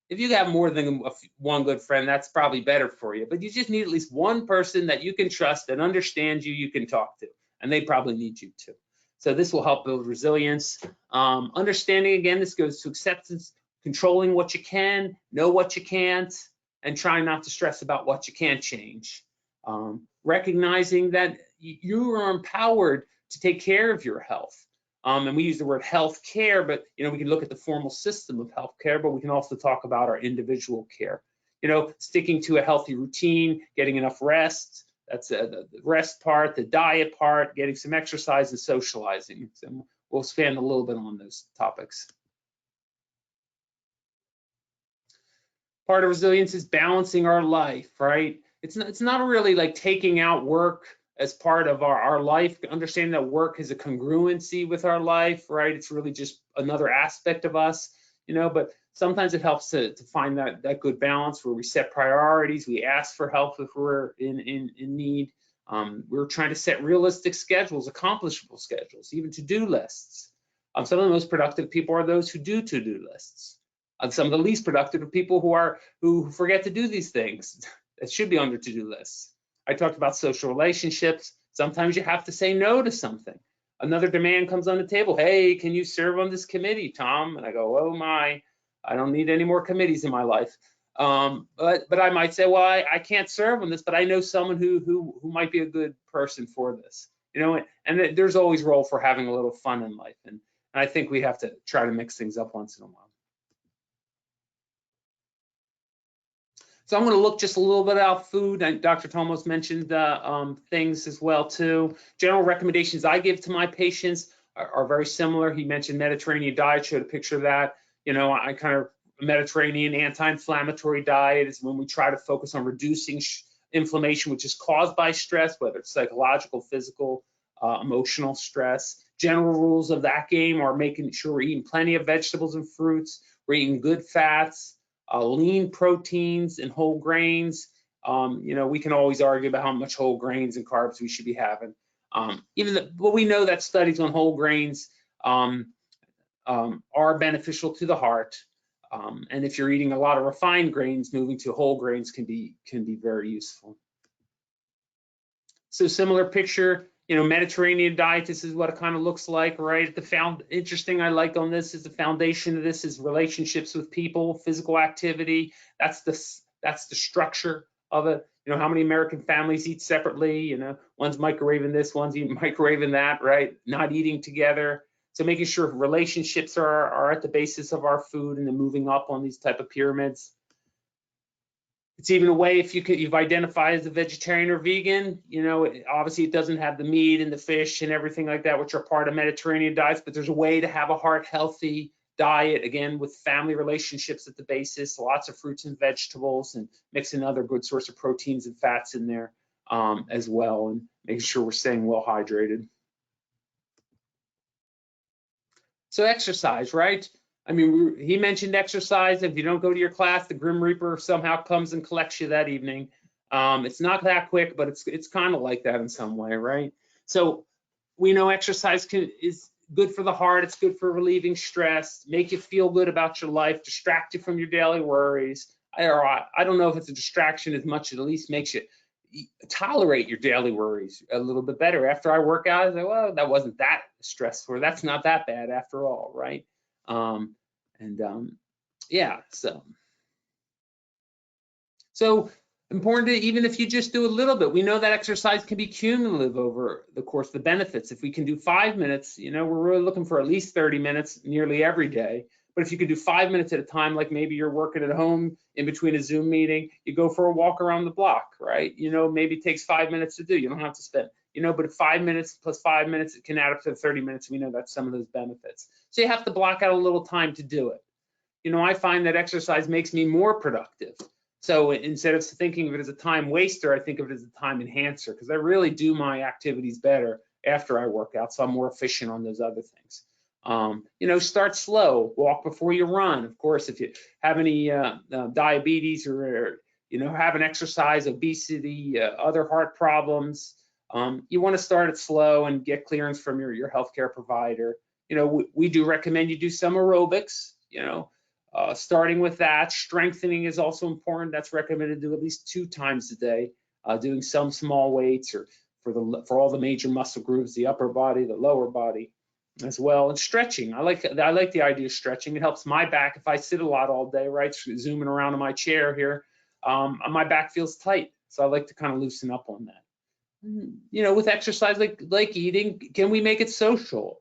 If you have more than one good friend, that's probably better for you. But you just need at least one person that you can trust, that understands you can talk to, and they probably need you too. So this will help build resilience. Understanding, again, this goes to acceptance, controlling what you can, know what you can't, and trying not to stress about what you can't change. Recognizing that you are empowered to take care of your health. And we use the word health care, but we can look at the formal system of health care, but we can also talk about our individual care. Sticking to a healthy routine, getting enough rest, That's the rest part, the diet part, getting some exercise and socializing. So we'll expand a little bit on those topics. Part of resilience is balancing our life, right? It's not really like taking out work as part of our life, understanding that work is a congruency with our life, right? It's really just another aspect of us, but sometimes it helps to find that good balance where we set priorities, we ask for help if we're in need. We're trying to set realistic schedules, accomplishable schedules, even to-do lists. Some of the most productive people are those who do to-do lists. Some of the least productive are people who forget to do these things that should be on their to-do lists. I talked about social relationships. Sometimes you have to say no to something. Another demand comes on the table. Hey, can you serve on this committee, Tom? And I go, oh my, I don't need any more committees in my life. But I might say, well, I can't serve on this, but I know someone who might be a good person for this. And there's always a role for having a little fun in life. And I think we have to try to mix things up once in a while. So I'm going to look just a little bit at food. And Dr. Tomos mentioned things as well too. General recommendations I give to my patients are very similar. He mentioned Mediterranean diet, showed a picture of that. I kind of Mediterranean anti-inflammatory diet is when we try to focus on reducing inflammation, which is caused by stress, whether it's psychological, physical, emotional stress. General rules of that game are making sure we're eating plenty of vegetables and fruits. We're eating good fats. Lean proteins and whole grains. We can always argue about how much whole grains and carbs we should be having. But we know that studies on whole grains are beneficial to the heart. And if you're eating a lot of refined grains, moving to whole grains can be very useful. So similar picture. Mediterranean diet, this is what it kind of looks like, right? Interesting I like on this is the foundation of this is relationships with people, physical activity. That's the structure of it. How many American families eat separately? One's microwaving this, one's microwaving that, right? Not eating together. So making sure relationships are at the basis of our food and then moving up on these type of pyramids. It's even a way if you've identified as a vegetarian or vegan, obviously it doesn't have the meat and the fish and everything like that, which are part of Mediterranean diets, but there's a way to have a heart healthy diet, again, with family relationships at the basis, lots of fruits and vegetables, and mixing another good source of proteins and fats in there as well, and making sure we're staying well hydrated. So exercise, right? He mentioned exercise. If you don't go to your class, the Grim Reaper somehow comes and collects you that evening. It's not that quick, but it's kind of like that in some way, right? So we know exercise is good for the heart. It's good for relieving stress, make you feel good about your life, distract you from your daily worries. I don't know if it's a distraction as much as it at least makes you tolerate your daily worries a little bit better. After I work out, I say, well, that wasn't that stressful. That's not that bad after all, right? Yeah, so important to, even if you just do a little bit, we know that exercise can be cumulative over the course of the benefits. If we can do 5 minutes, we're really looking for at least 30 minutes nearly every day. But if you could do 5 minutes at a time, like maybe you're working at home in between a Zoom meeting, you go for a walk around the block, right? Maybe it takes 5 minutes to do. You don't have to spend, but 5 minutes plus 5 minutes, it can add up to 30 minutes. We know that's some of those benefits. So you have to block out a little time to do it. I find that exercise makes me more productive. So instead of thinking of it as a time waster, I think of it as a time enhancer, because I really do my activities better after I work out. So I'm more efficient on those other things. Start slow, walk before you run. Of course, if you have any diabetes or have an exercise, obesity, other heart problems, you want to start it slow and get clearance from your healthcare provider. We do recommend you do some aerobics, starting with that. Strengthening is also important. That's recommended to do at least 2 times a day, doing some small weights or for all the major muscle groups, the upper body, the lower body as well. And stretching. I like the idea of stretching. It helps my back. If I sit a lot all day, right, zooming around in my chair here, my back feels tight. So I like to kind of loosen up on that. With exercise like eating, can we make it social?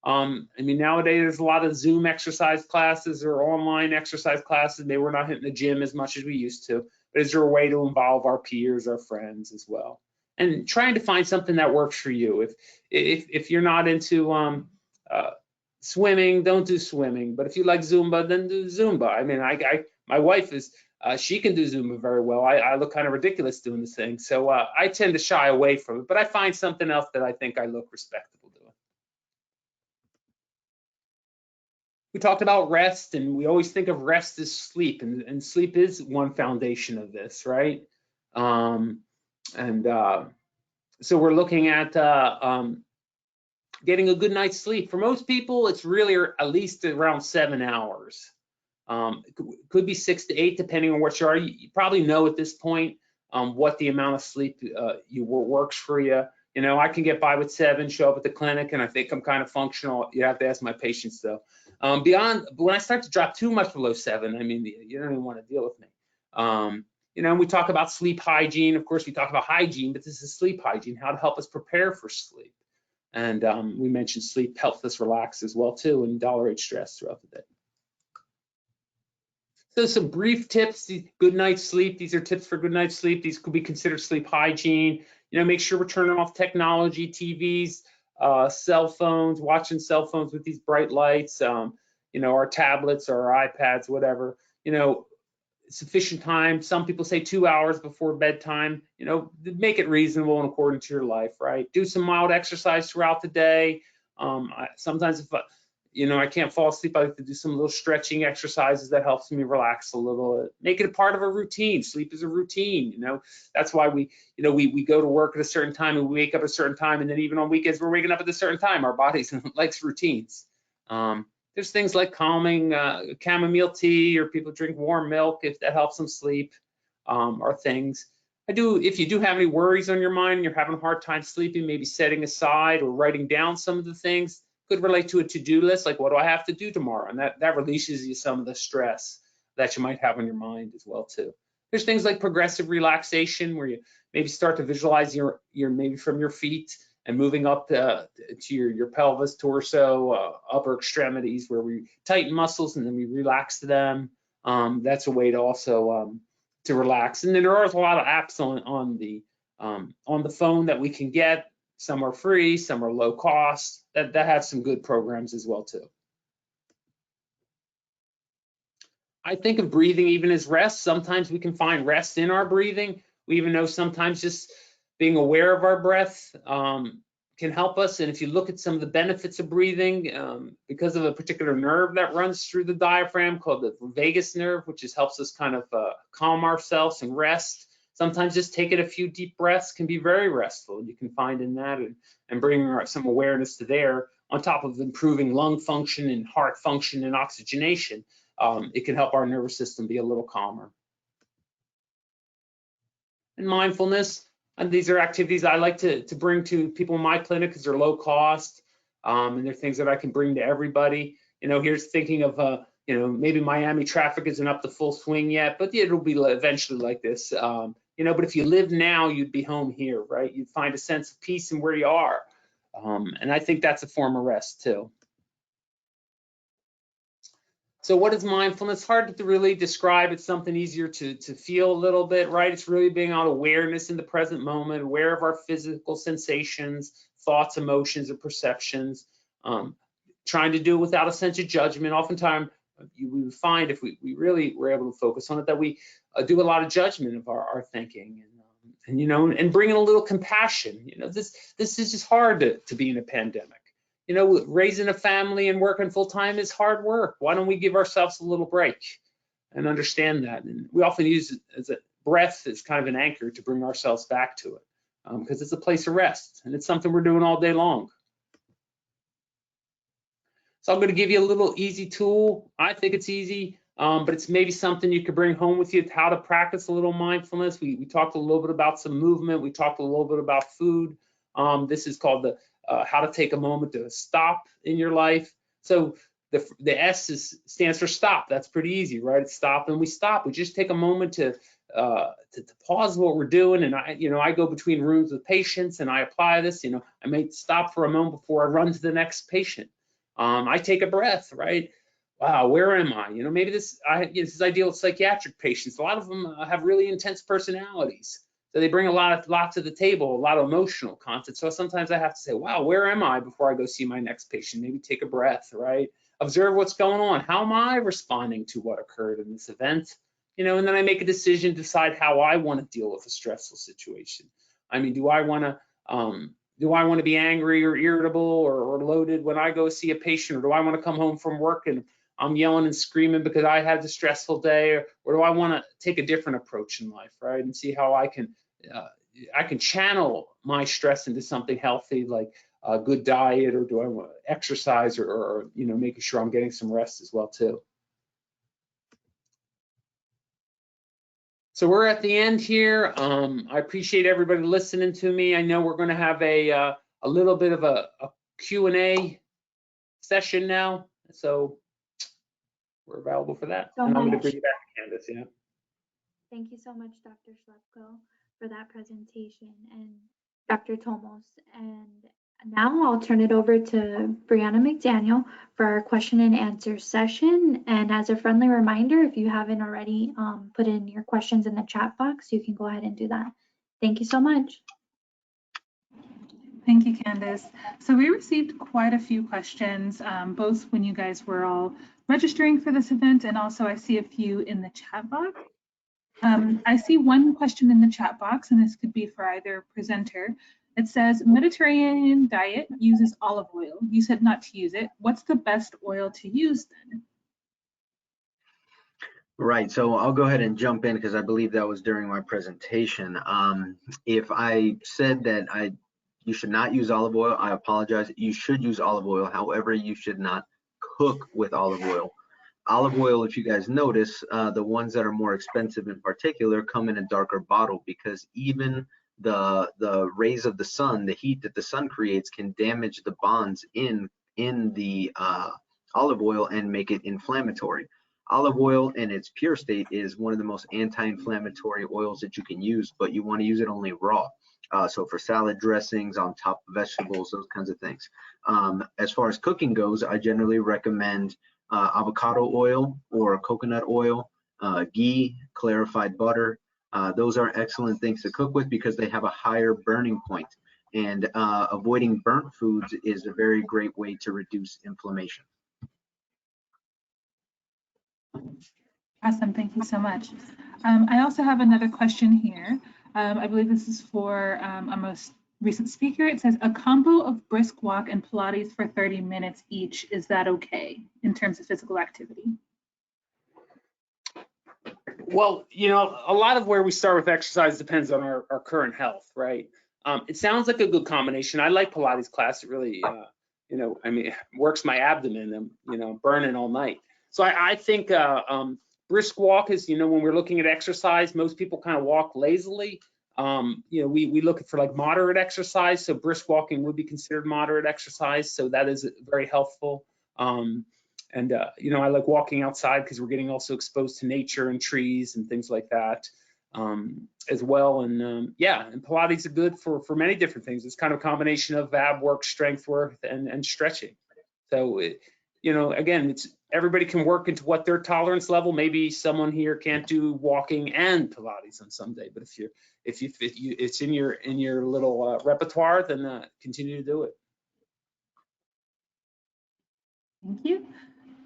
Nowadays there's a lot of Zoom exercise classes or online exercise classes. Maybe we're not hitting the gym as much as we used to, but is there a way to involve our peers, our friends as well? and trying to find something that works for you. If you're not into swimming, don't do swimming. But if you like Zumba, then do Zumba. I mean, my wife is, she can do Zumba very well. I look kind of ridiculous doing this thing. So I tend to shy away from it, but I find something else that I think I look respectable doing. We talked about rest, and we always think of rest as sleep, and sleep is one foundation of this, right? So we're looking at getting a good night's sleep. For most people, it's really at least around 7 hours. It could be 6 to 8, depending on what you are. You probably know at this point what the amount of sleep works for you. You know, I can get by with 7, show up at the clinic, and I think I'm kind of functional. You have to ask my patients, though. Beyond, when I start to drop too much below 7, I mean, you don't even want to deal with me. You know, we talk about sleep hygiene. Of course, we talk about hygiene, but this is sleep hygiene, how to help us prepare for sleep. And we mentioned sleep helps us relax as well, too, and tolerate stress throughout the day. So some brief tips, good night's sleep. These are tips for good night's sleep. These could be considered sleep hygiene. You know, make sure we're turning off technology, TVs, cell phones, watching cell phones with these bright lights, you know, our tablets or our iPads, whatever. You know, sufficient time. Some people say 2 hours before bedtime. You know, make it reasonable and according to your life, right? Do some mild exercise throughout the day. Sometimes if you know, I can't fall asleep, I like to do some little stretching exercises that helps me relax a little. Make it a part of a routine. Sleep is a routine, you know. That's why we go to work at a certain time and we wake up at a certain time, and then even on weekends we're waking up at a certain time. Our bodies likes routines. There's things like calming, chamomile tea, or people drink warm milk if that helps them sleep, are things. If you do have any worries on your mind and you're having a hard time sleeping, maybe setting aside or writing down some of the things. Could relate to a to-do list, like what do I have to do tomorrow? And that releases you some of the stress that you might have on your mind as well too. There's things like progressive relaxation, where you maybe start to visualize your maybe from your feet and moving up to your pelvis, torso, upper extremities, where we tighten muscles and then we relax them. That's a way to also to relax. And then there are a lot of apps on the phone that we can get. Some are free, some are low cost, that have some good programs as well too. I think of breathing even as rest. Sometimes we can find rest in our breathing. We even know sometimes just being aware of our breath can help us. And if you look at some of the benefits of breathing, because of a particular nerve that runs through the diaphragm called the vagus nerve, which helps us kind of calm ourselves and rest. Sometimes just taking a few deep breaths can be very restful. You can find in that and bringing some awareness to there, on top of improving lung function and heart function and oxygenation. It can help our nervous system be a little calmer. And mindfulness, and these are activities I like to bring to people in my clinic because they're low cost, and they're things that I can bring to everybody. You know, here's thinking of, you know, maybe Miami traffic isn't up to full swing yet, but it'll be eventually like this. You know, but if you live now, you'd be home here, right? You'd find a sense of peace in where you are. And I think that's a form of rest too. So what is mindfulness? Hard to really describe. It's something easier to feel a little bit, right? It's really being on awareness in the present moment, aware of our physical sensations, thoughts, emotions, and perceptions. Trying to do it without a sense of judgment. Oftentimes, we would find if we really were able to focus on it, that we do a lot of judgment of our thinking, and you know, and bring in a little compassion. You know, this is just hard to be in a pandemic. You know, raising a family and working full time is hard work. Why don't we give ourselves a little break and understand that? And we often use it as a breath as kind of an anchor to bring ourselves back to it, because it's a place of rest and it's something we're doing all day long. So I'm going to give you a little easy tool. I think it's easy, but it's maybe something you could bring home with you, how to practice a little mindfulness. We talked a little bit about some movement. We talked a little bit about food. This is called the how to take a moment to stop in your life. So the S stands for stop. That's pretty easy, right? It's stop, and we stop. We just take a moment to pause what we're doing. And I go between rooms with patients and I apply this. You know, I may stop for a moment before I run to the next patient. I take a breath, right? Wow, where am I? You know, maybe this is ideal with psychiatric patients. A lot of them have really intense personalities. So they bring a lot to the table, a lot of emotional content. So sometimes I have to say, wow, where am I before I go see my next patient? Maybe take a breath, right? Observe what's going on. How am I responding to what occurred in this event? You know, and then I make a decision, decide how I want to deal with a stressful situation. I mean, do I want to be angry or irritable or loaded when I go see a patient, or do I want to come home from work and I'm yelling and screaming because I had a stressful day, or do I want to take a different approach in life, right? And see how I can channel my stress into something healthy, like a good diet, or do I want to exercise, or you know, making sure I'm getting some rest as well too. So we're at the end here. I appreciate everybody listening to me. I know we're going to have a little bit of a Q&A session now, so we're available for that. So and I'm much. going to bring you back, Candace. Yeah. Thank you so much, Dr. Schlepco, for that presentation, and Dr. Tomos. And now I'll turn it over to Brianna McDaniel for our question and answer session. And as a friendly reminder, if you haven't already put in your questions in the chat box, you can go ahead and do that. Thank you so much. Thank you, Candace. So we received quite a few questions, both when you guys were all registering for this event, and also I see a few in the chat box. I see one question in the chat box, and this could be for either presenter. It says, Mediterranean diet uses olive oil. You said not to use it. What's the best oil to use then? Right, so I'll go ahead and jump in because I believe that was during my presentation. If I said that you should not use olive oil, I apologize. You should use olive oil. However, you should not cook with olive oil. Olive oil, if you guys notice, the ones that are more expensive in particular come in a darker bottle, because even the rays of the sun, the heat that the sun creates, can damage the bonds in the olive oil and make it inflammatory. Olive oil in its pure state is one of the most anti-inflammatory oils that you can use, but you want to use it only raw. So for salad dressings, on top of vegetables, those kinds of things. As far as cooking goes, I generally recommend avocado oil or coconut oil, ghee, clarified butter. Those are excellent things to cook with because they have a higher burning point. And avoiding burnt foods is a very great way to reduce inflammation. Awesome, thank you so much. I also have another question here. I believe this is for a most recent speaker. It says, a combo of brisk walk and Pilates for 30 minutes each, is that okay in terms of physical activity? Well, you know, a lot of where we start with exercise depends on our current health, right? It sounds like a good combination. I like Pilates class. It really, you know, I mean, works my abdomen. I'm, you know, burning all night. So I think brisk walk is, you know, when we're looking at exercise, most people kind of walk lazily. You know, we look for like moderate exercise. So brisk walking would be considered moderate exercise. So that is very helpful. And, you know, I like walking outside because we're getting also exposed to nature and trees and things like that as well. And yeah, and Pilates are good for many different things. It's kind of a combination of ab work, strength work, and stretching. So, you know, again, it's everybody can work into what their tolerance level. Maybe someone here can't do walking and Pilates on some day, but if it's in your little repertoire, then continue to do it. Thank you.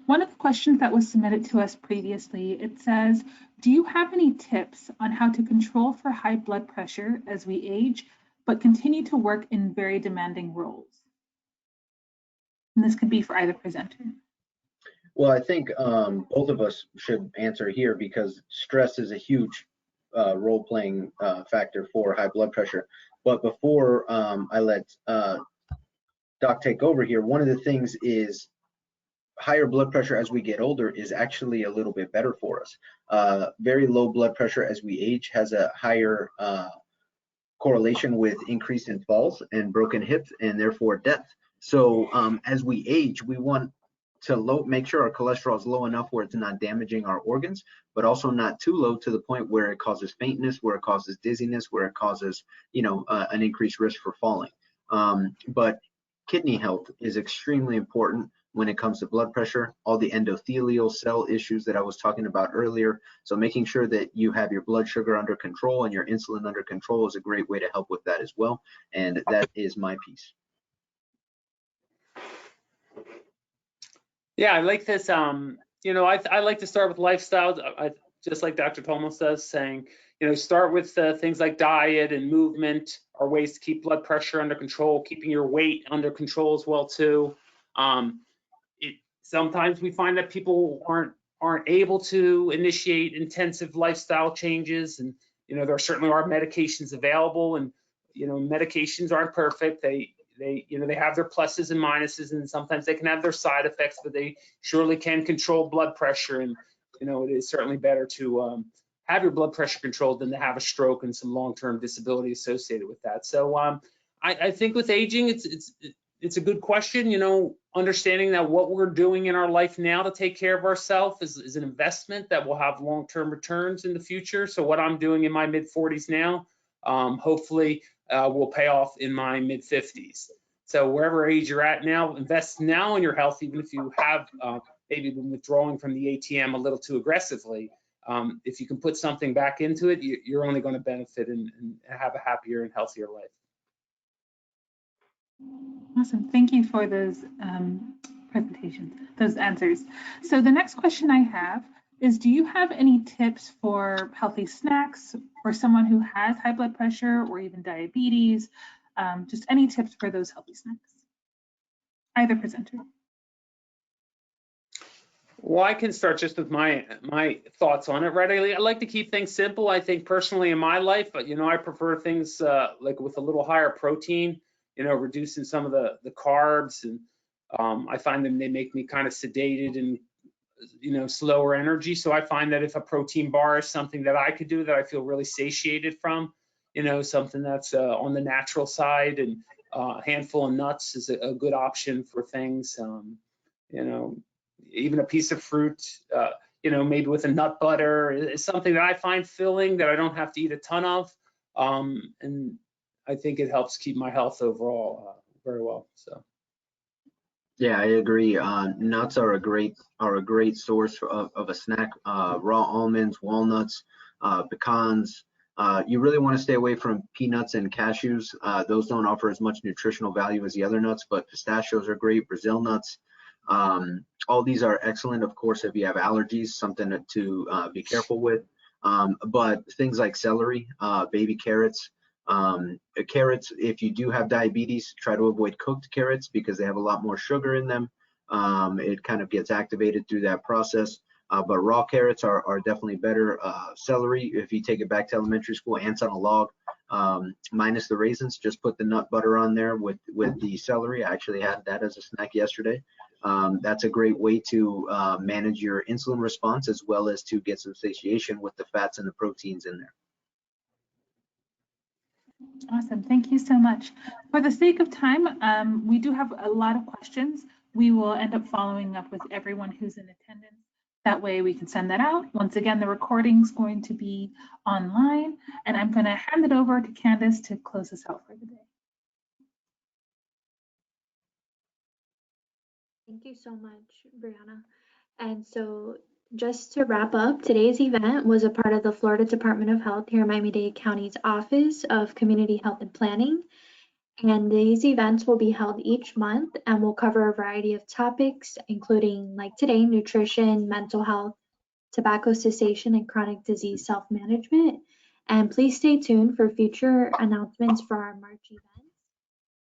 One of the questions that was submitted to us previously, it says, do you have any tips on how to control for high blood pressure as we age, but continue to work in very demanding roles? And this could be for either presenter. Well, I think both of us should answer here because stress is a huge role-playing factor for high blood pressure. But before I let Doc take over here, one of the things is higher blood pressure as we get older is actually a little bit better for us. Very low blood pressure as we age has a higher correlation with increase in falls and broken hips and therefore death. So as we age, we want to make sure our cholesterol is low enough where it's not damaging our organs, but also not too low to the point where it causes faintness, where it causes dizziness, where it causes, you know, an increased risk for falling. But kidney health is extremely important. when it comes to blood pressure, all the endothelial cell issues that I was talking about earlier. So making sure that you have your blood sugar under control and your insulin under control is a great way to help with that as well. And that is my piece. Yeah, I like this. You know, I like to start with lifestyle. Just like Dr. Tomo says, saying, you know, start with things like diet and movement are ways to keep blood pressure under control, keeping your weight under control as well too. Sometimes we find that people aren't able to initiate intensive lifestyle changes, and you know, there certainly are medications available, and you know, medications aren't perfect. They you know, they have their pluses and minuses, and sometimes they can have their side effects, but they surely can control blood pressure. And you know, it is certainly better to have your blood pressure controlled than to have a stroke and some long-term disability associated with that. So I think with aging, it's a good question. You know, understanding that what we're doing in our life now to take care of ourselves is an investment that will have long-term returns in the future. So what I'm doing in my mid-40s now, hopefully will pay off in my mid-50s. So wherever age you're at now, invest now in your health, even if you have maybe been withdrawing from the ATM a little too aggressively. If you can put something back into it, you're only going to benefit and have a happier and healthier life. Awesome. Thank you for those presentations, those answers. So the next question I have is, do you have any tips for healthy snacks for someone who has high blood pressure or even diabetes? Just any tips for those healthy snacks? Either presenter. Well, I can start just with my thoughts on it, right? I like to keep things simple. I think personally in my life, but you know, I prefer things like with a little higher protein, you know, reducing some of the carbs, and I find them, they make me kind of sedated and, you know, slower energy. So I find that if a protein bar is something that I could do that I feel really satiated from, you know, something that's on the natural side, and a handful of nuts is a good option for things. You know, even a piece of fruit, you know, maybe with a nut butter is something that I find filling that I don't have to eat a ton of. And I think it helps keep my health overall very well. So. Yeah, I agree. Nuts are a great source of a snack. Raw almonds, walnuts, pecans. You really want to stay away from peanuts and cashews. Those don't offer as much nutritional value as the other nuts, but pistachios are great. Brazil nuts. All these are excellent, of course, if you have allergies, something to be careful with. But things like celery, baby carrots, carrots, if you do have diabetes, try to avoid cooked carrots because they have a lot more sugar in them. It kind of gets activated through that process. But raw carrots are definitely better. Celery, if you take it back to elementary school, ants on a log, minus the raisins, just put the nut butter on there with the celery. I actually had that as a snack yesterday. That's a great way to manage your insulin response, as well as to get some satiation with the fats and the proteins in there. Awesome. Thank you so much. For the sake of time, we do have a lot of questions. We will end up following up with everyone who's in attendance. That way we can send that out. Once again, the recording's going to be online, and I'm going to hand it over to Candace to close us out for the day. Thank you so much, Brianna. And so just to wrap up, today's event was a part of the Florida Department of Health here in Miami-Dade County's Office of Community Health and Planning. And these events will be held each month and will cover a variety of topics, including, like today, nutrition, mental health, tobacco cessation, and chronic disease self-management. And please stay tuned for future announcements for our March events,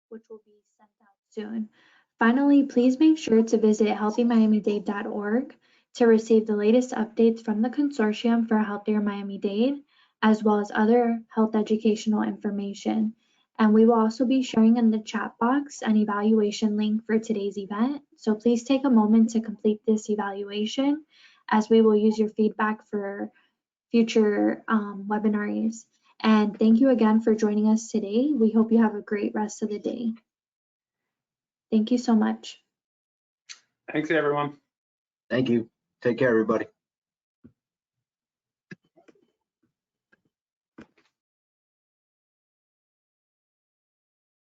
which will be sent out soon. Finally, please make sure to visit healthymiamidade.org to receive the latest updates from the Consortium for a Healthier Miami-Dade, as well as other health educational information. And we will also be sharing in the chat box an evaluation link for today's event. So please take a moment to complete this evaluation, as we will use your feedback for future webinars. And thank you again for joining us today. We hope you have a great rest of the day. Thank you so much. Thanks, everyone. Thank you. Take care, everybody.